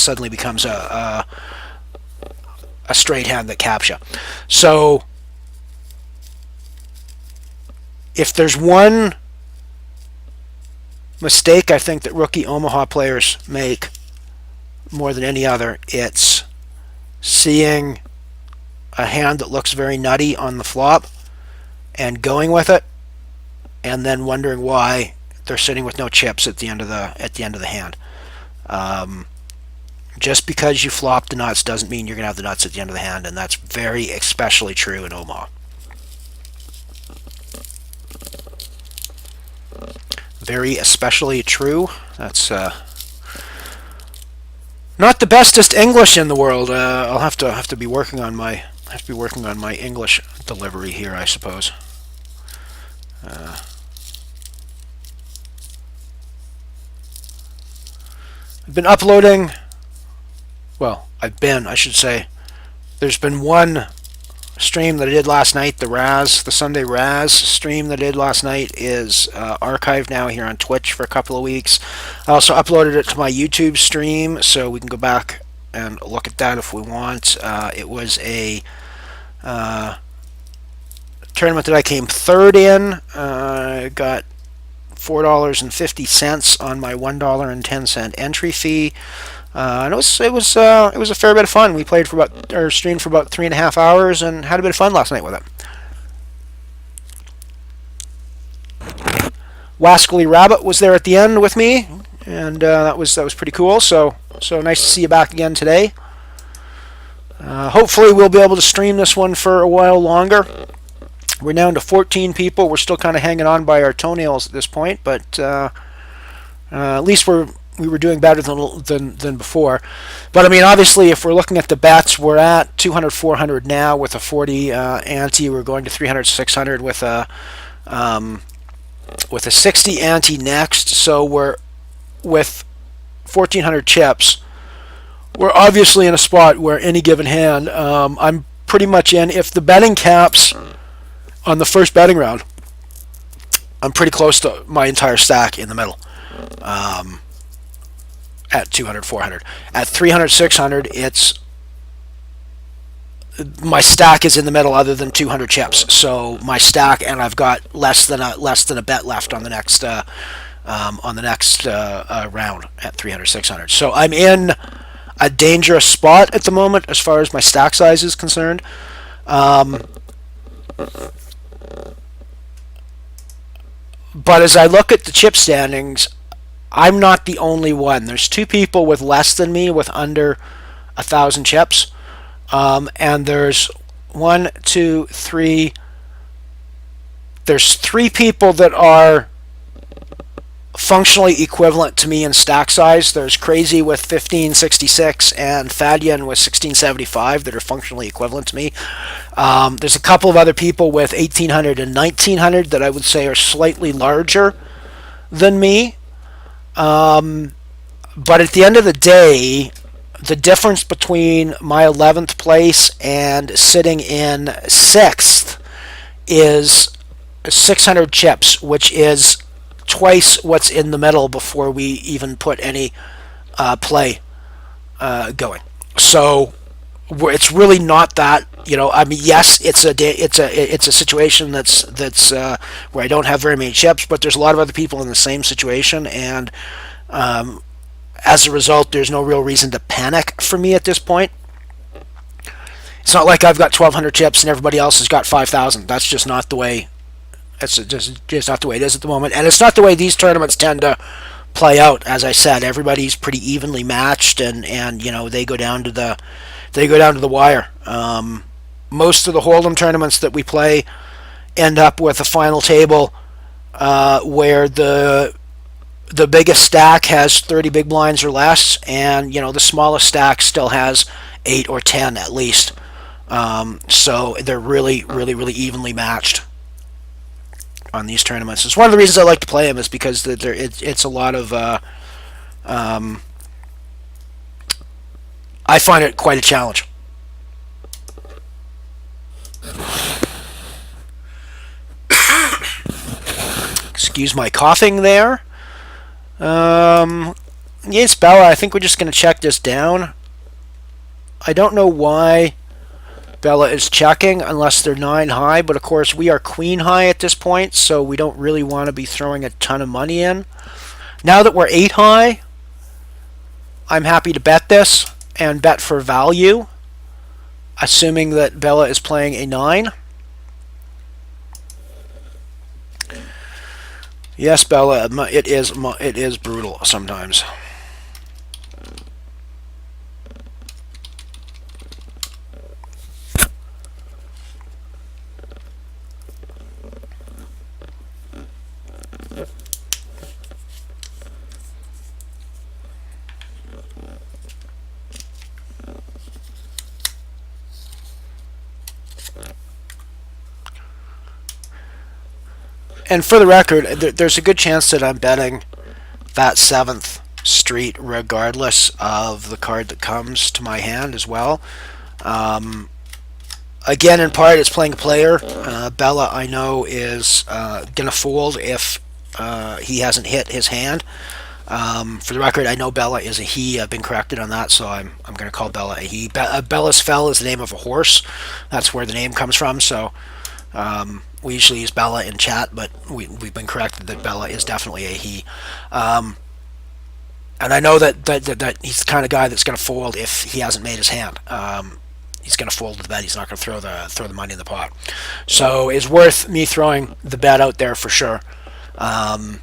straight hand that caps you. So if there's one mistake I think that rookie Omaha players make more than any other, it's seeing a hand that looks very nutty on the flop and going with it, and then wondering why they're sitting with no chips at the end of the hand. Just because you flop the nuts doesn't mean you're going to have the nuts at the end of the hand, and that's very especially true in Omaha. Very especially true. That's not the bestest English in the world. I'll have to be working on my English delivery here, I suppose. I've been uploading. Well, I should say. There's been one stream that I did last night, the Sunday Raz stream that I did last night is archived now here on Twitch for a couple of weeks. I also uploaded it to my YouTube stream, so we can go back and look at that if we want. It was a tournament that I came third in. I got $4.50 on my $1.10 entry fee. And it was a fair bit of fun. We streamed for about 3.5 hours and had a bit of fun last night with it. Wascally Rabbit was there at the end with me, and that was pretty cool. So nice to see you back again today. Hopefully we'll be able to stream this one for a while longer. We're down to 14 people. We're still kind of hanging on by our toenails at this point, but at least we were doing better than before. But I mean, obviously, if we're looking at the bets, we're at 200, 400 now with a 40 ante. We're going to 300, 600 with a 60 ante next. So we're with 1,400 chips. we're obviously in a spot where any given hand, I'm pretty much in. If the betting caps on the first betting round, I'm pretty close to my entire stack in the middle. At 200, 400. At 300, 600, it's my stack is in the middle other than 200 chips. So my stack, and I've got less than a bet left on the next round at 300, 600. So I'm in a dangerous spot at the moment as far as my stack size is concerned. But as I look at the chip standings, I'm not the only one. There's two people with less than me with under 1,000 chips. And there's one, two, three. There's three people that are functionally equivalent to me in stack size. There's Crazy with 1566 and Thadian with 1675 that are functionally equivalent to me. There's a couple of other people with 1800 and 1900 that I would say are slightly larger than me. But at the end of the day, the difference between my 11th place and sitting in 6th is 600 chips, which is twice what's in the middle before we even put any play going. So it's really not that, I mean, yes, it's a situation that's where I don't have very many chips, but there's a lot of other people in the same situation, and as a result, there's no real reason to panic for me at this point. It's not like I've got 1,200 chips and everybody else has got 5,000. That's just not the way. That's just not the way it is at the moment, and it's not the way these tournaments tend to play out. As I said, everybody's pretty evenly matched, and they go down to the wire. Most of the Hold'em tournaments that we play end up with a final table where the biggest stack has 30 big blinds or less, and the smallest stack still has 8 or 10 at least. So they're really, really, really evenly matched on these tournaments. It's one of the reasons I like to play them, is because it's a lot of I find it quite a challenge. Excuse my coughing there. Yes, Bella, I think we're just going to check this down. I don't know why Bella is checking unless they're 9 high, but of course we are queen high at this point, so we don't really want to be throwing a ton of money in. Now that we're 8 high, I'm happy to bet this and bet for value, assuming that Bella is playing a 9. Yes, Bella, it is brutal sometimes. And for the record, there's a good chance that I'm betting that 7th street regardless of the card that comes to my hand as well. Again, in part, it's playing a player. Bella, I know, is going to fold if he hasn't hit his hand. For the record, I know Bella is a he. I've been corrected on that, so I'm going to call Bella a he. Bella's Fell is the name of a horse. That's where the name comes from, so we usually use Bella in chat, but we've been corrected that Bella is definitely a he. And I know that he's the kind of guy that's going to fold if he hasn't made his hand. He's going to fold the bet. He's not going to throw the money in the pot. So it's worth me throwing the bet out there for sure. I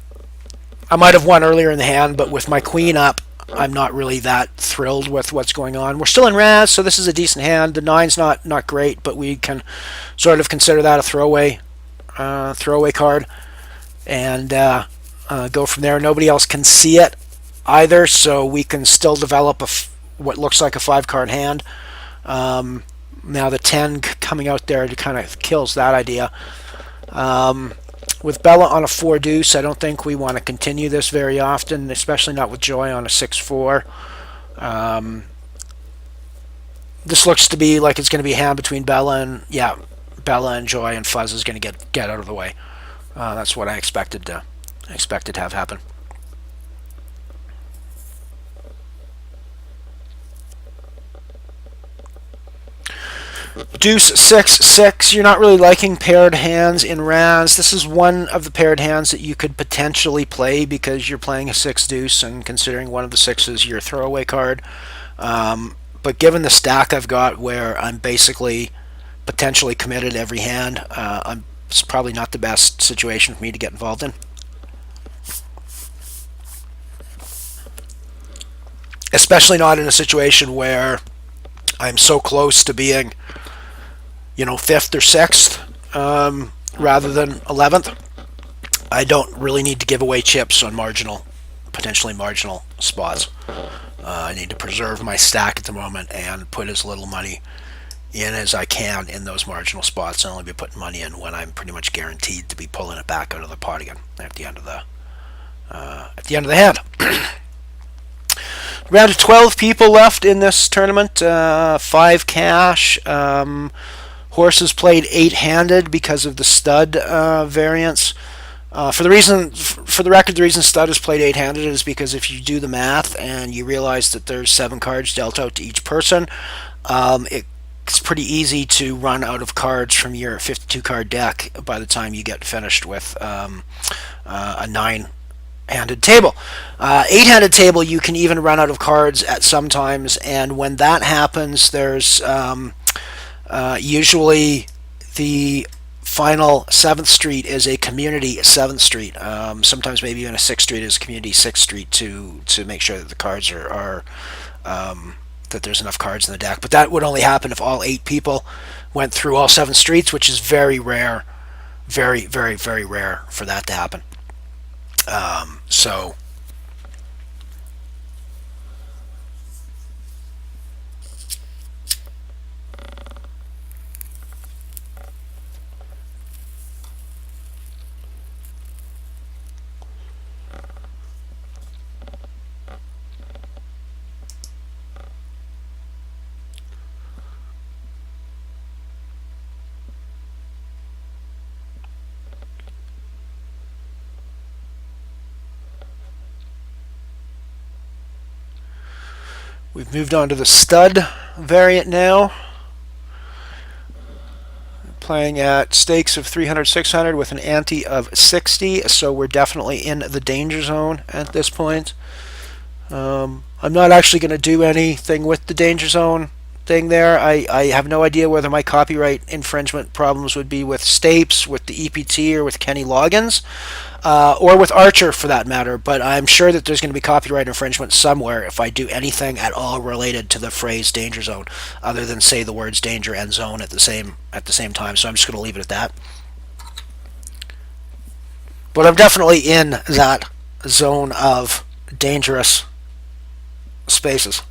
might have won earlier in the hand, but with my queen up, I'm not really that thrilled with what's going on. We're still in Raz, so this is a decent hand. The 9's not great, but we can sort of consider that a throwaway card, and go from there. Nobody else can see it either, so we can still develop what looks like a 5-card hand. Now the 10 coming out there kind of kills that idea. With Bella on a 4 deuce, I don't think we want to continue this very often, especially not with Joy on a 6-4. This looks to be like it's going to be a hand between Bella and, yeah, Bella and Joy, and Fuzz is going to get out of the way. That's what I expected to have happen. Deuce 6-6. You're not really liking paired hands in Raz. This is one of the paired hands that you could potentially play because you're playing a 6 deuce and considering one of the sixes your throwaway card. But given the stack I've got where I'm basically potentially committed every hand, it's probably not the best situation for me to get involved in. Especially not in a situation where I'm so close to being, fifth or sixth rather than 11th. I don't really need to give away chips on potentially marginal spots. I need to preserve my stack at the moment and put as little money in as I can in those marginal spots, and only be putting money in when I'm pretty much guaranteed to be pulling it back out of the pot again at the end of the hand. Around 12 people left in this tournament. 5 cash. Horses played 8-handed because of the stud variance. For the record, the reason stud is played 8-handed is because if you do the math and you realize that there's 7 cards dealt out to each person, it's pretty easy to run out of cards from your 52 card deck by the time you get finished with a 9-handed table. 8-handed table, you can even run out of cards at some times, and when that happens, there's usually the final 7th Street is a community 7th Street. Sometimes maybe even a 6th Street is community 6th Street to make sure that the cards are that there's enough cards in the deck. But that would only happen if all 8 people went through all 7 streets, which is very rare. Very, very, very rare for that to happen. So we've moved on to the stud variant now. Playing at stakes of 300, 600 with an ante of 60, so we're definitely in the danger zone at this point. I'm not actually going to do anything with the danger zone thing there. I have no idea whether my copyright infringement problems would be with Stapes, with the EPT, or with Kenny Loggins, or with Archer for that matter. But I'm sure that there's going to be copyright infringement somewhere if I do anything at all related to the phrase danger zone, other than say the words danger and zone at the same time. So I'm just going to leave it at that. But I'm definitely in that zone of dangerous spaces.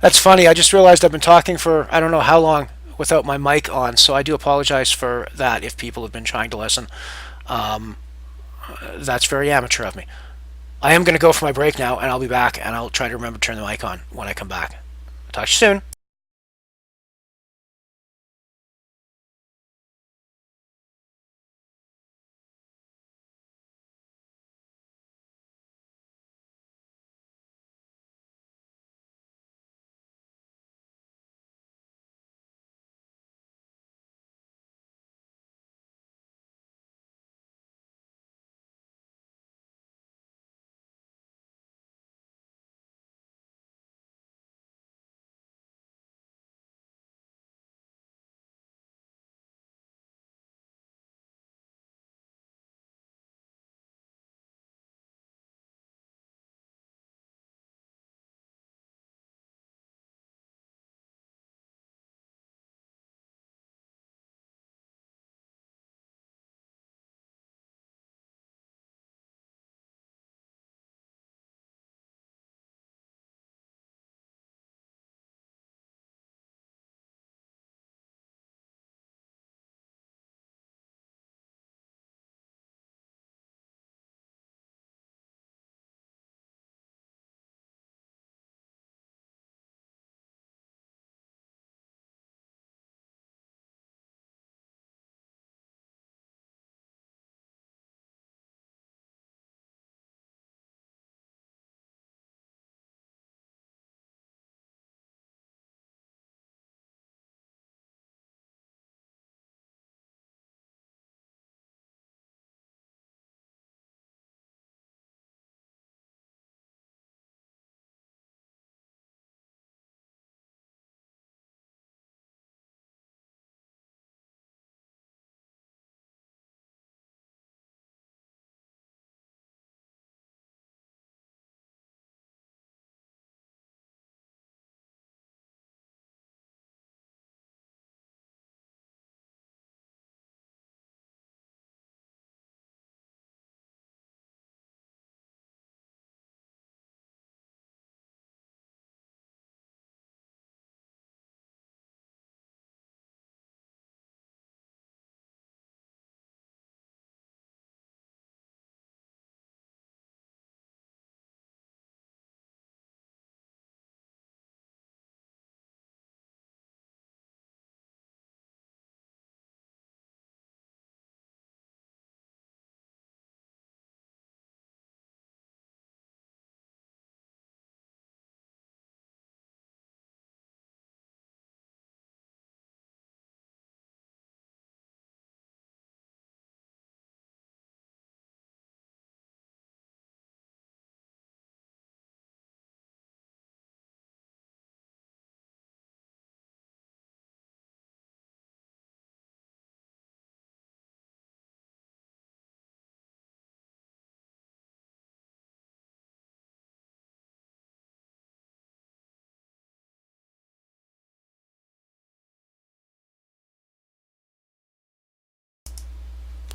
That's funny. I just realized I've been talking for I don't know how long without my mic on, so I do apologize for that if people have been trying to listen. Um, that's very amateur of me. I am going to go for my break now, and I'll be back, and I'll try to remember to turn the mic on when I come back. Talk to you soon.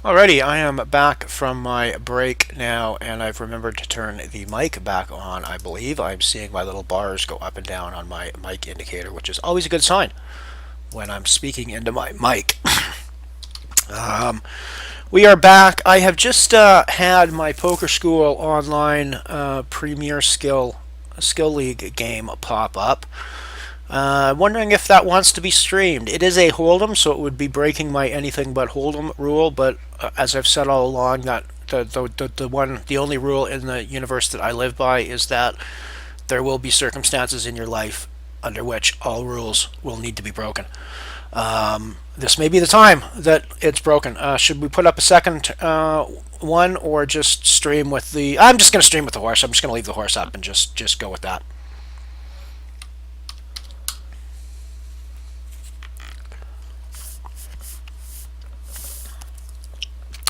Alrighty, I am back from my break now, and I've remembered to turn the mic back on, I believe. I'm seeing my little bars go up and down on my mic indicator, which is always a good sign when I'm speaking into my mic. um, we are back. I have just had my Poker School online Premier Skill League game pop up. Wondering if that wants to be streamed. It is a Hold'em, so it would be breaking my anything but Hold'em rule. But as I've said all along, that the only rule in the universe that I live by is that there will be circumstances in your life under which all rules will need to be broken. This may be the time that it's broken. Should we put up a second one, or just stream with the? I'm just going to stream with the horse. I'm just going to leave the horse up and just go with that.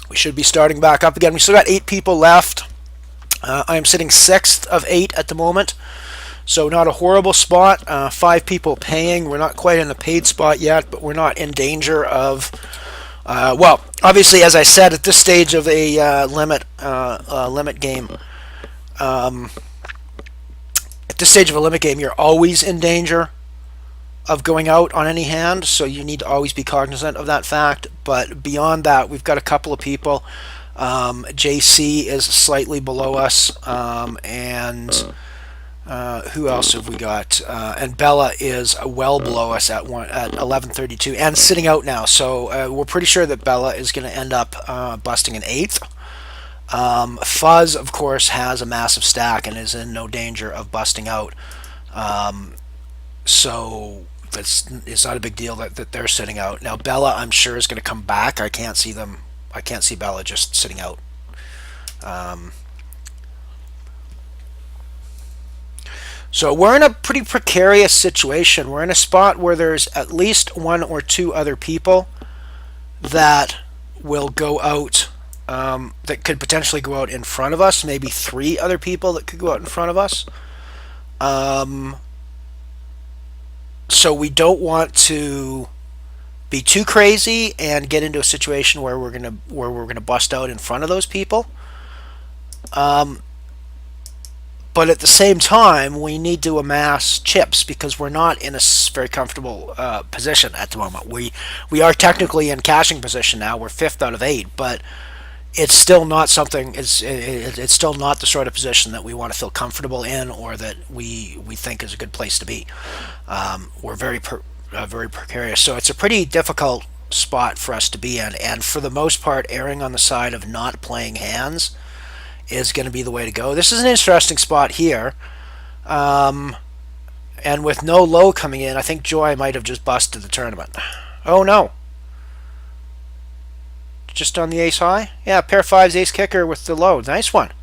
We should be starting back up again. We still got 8 people left. I am sitting 6th of 8 at the moment, so not a horrible spot. 5 people paying. We're not quite in the paid spot yet, but we're not in danger of. Well, obviously, as I said, at this stage of a limit game, at this stage of a limit game, you're always in danger of going out on any hand, so you need to always be cognizant of that fact. But beyond that, we've got a couple of people. JC is slightly below us, and who else have we got? And Bella is well below us at 1132 and sitting out now. So we're pretty sure that Bella is going to end up busting an eighth. Fuzz, of course, has a massive stack and is in no danger of busting out. So it's not a big deal that they're sitting out. Now Bella, I'm sure, is going to come back. I can't see them. I can't see Bella just sitting out. So we're in a pretty precarious situation. We're in a spot where there's at least one or two other people that will go out, that could potentially go out in front of us. Maybe three other people that could go out in front of us. So we don't want to be too crazy and get into a situation where we're gonna bust out in front of those people. But at the same time, we need to amass chips because we're not in a very comfortable position at the moment. We are technically in cashing position now. We're 5th out of 8, but it's still not something. It's still not the sort of position that we want to feel comfortable in, or that we think is a good place to be. We're very precarious, so it's a pretty difficult spot for us to be in. And for the most part, erring on the side of not playing hands is going to be the way to go. This is an interesting spot here, and with no low coming in, I think Joy might have just busted the tournament. Oh no, just on the ace high. Yeah, pair fives, ace kicker with the low. Nice one,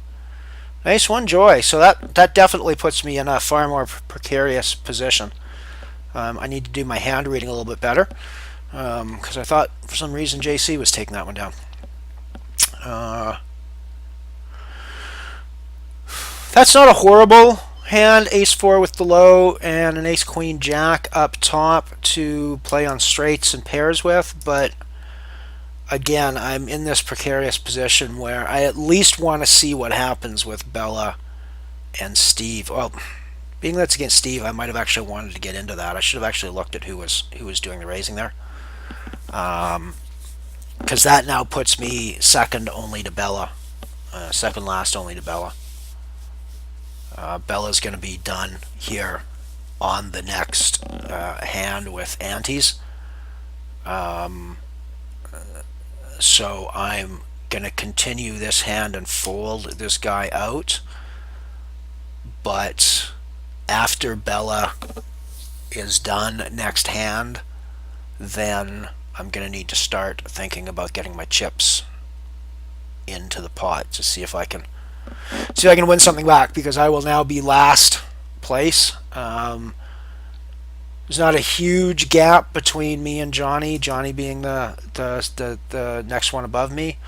Joy. So that definitely puts me in a far more precarious position. I need to do my hand reading a little bit better, because I thought for some reason JC was taking that one down. That's not a horrible hand. Ace 4 with the low and an ace queen jack up top to play on straights and pairs with, but again, I'm in this precarious position where I at least want to see what happens with Bella and Steve. Well, being that it's against Steve, I might have actually wanted to get into that. I should have actually looked at who was doing the raising there, because that now puts me second only to Bella, second last only to Bella. Bella's going to be done here on the next hand with antes. So I'm going to continue this hand and fold this guy out. But after Bella is done next hand, then I'm going to need to start thinking about getting my chips into the pot to see if I can win something back, because I will now be last place. There's not a huge gap between me and Johnny being the next one above me,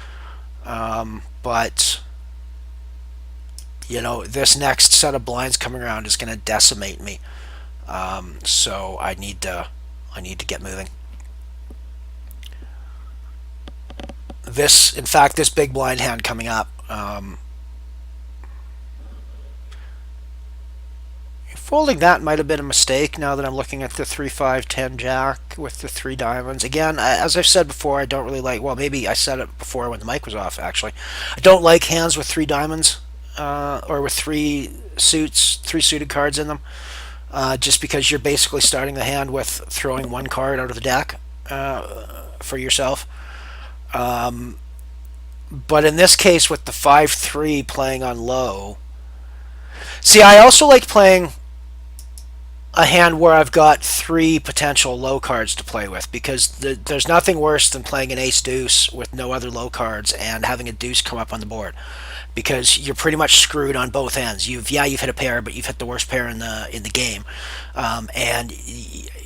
but you know, this next set of blinds coming around is going to decimate me, so I need to get moving. In fact, this big blind hand coming up, folding that might have been a mistake now that I'm looking at the 3-5-10 jack with the 3 diamonds. Again, as I've said before, I don't really like, well, maybe I said it before when the mic was off, actually. I don't like hands with 3 diamonds, or with 3 suited cards in them, just because you're basically starting the hand with throwing 1 card out of the deck for yourself. But in this case, with the 5-3 playing on low, see, I also like playing a hand where I've got 3 potential low cards to play with, because there's nothing worse than playing an ace deuce with no other low cards and having a deuce come up on the board, because you're pretty much screwed on both ends. You've hit a pair, but you've hit the worst pair in the game, and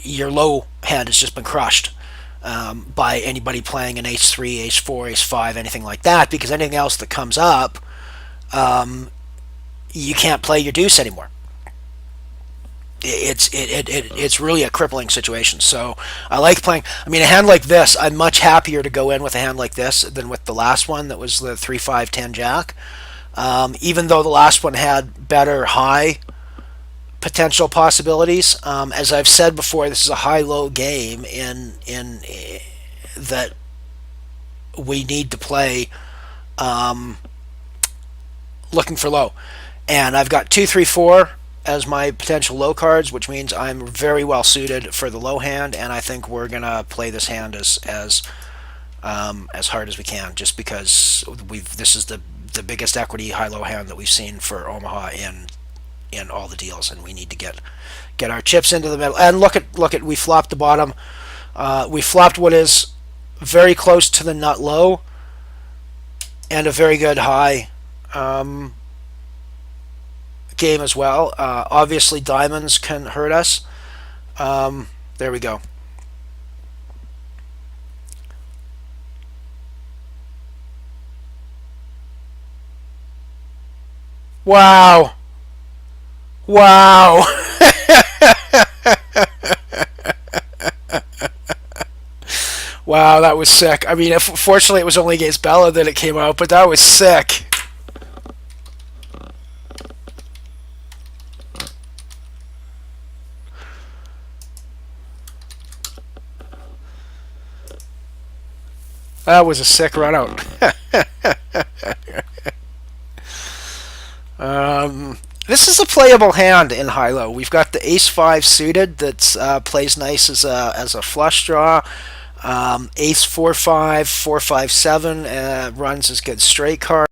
your low hand has just been crushed by anybody playing an ace 3, ace 4, ace 5, anything like that, because anything else that comes up, you can't play your deuce anymore. It's really a crippling situation. So I like playing. I mean, a hand like this, I'm much happier to go in with a hand like this than with the last one that was the 3-5-10 jack. Even though the last one had better high potential possibilities. As I've said before, this is a high-low game in that we need to play looking for low. And I've got 2, 3, 4 as my potential low cards, which means I'm very well suited for the low hand, and I think we're gonna play this hand as hard as we can, just because this is the biggest equity high-low hand that we've seen for Omaha in all the deals, and we need to get our chips into the middle. And look at we flopped the bottom. We flopped what is very close to the nut low and a very good high game as well. Obviously, diamonds can hurt us. There we go. Wow. Wow. Wow, that was sick. I mean, fortunately, it was only against Bella that it came out, but that was sick. That was a sick run out. This is a playable hand in high-low. We've got the Ace-5 suited that plays nice as a flush draw. Ace 4-5, 4-5-7 runs as good straight card.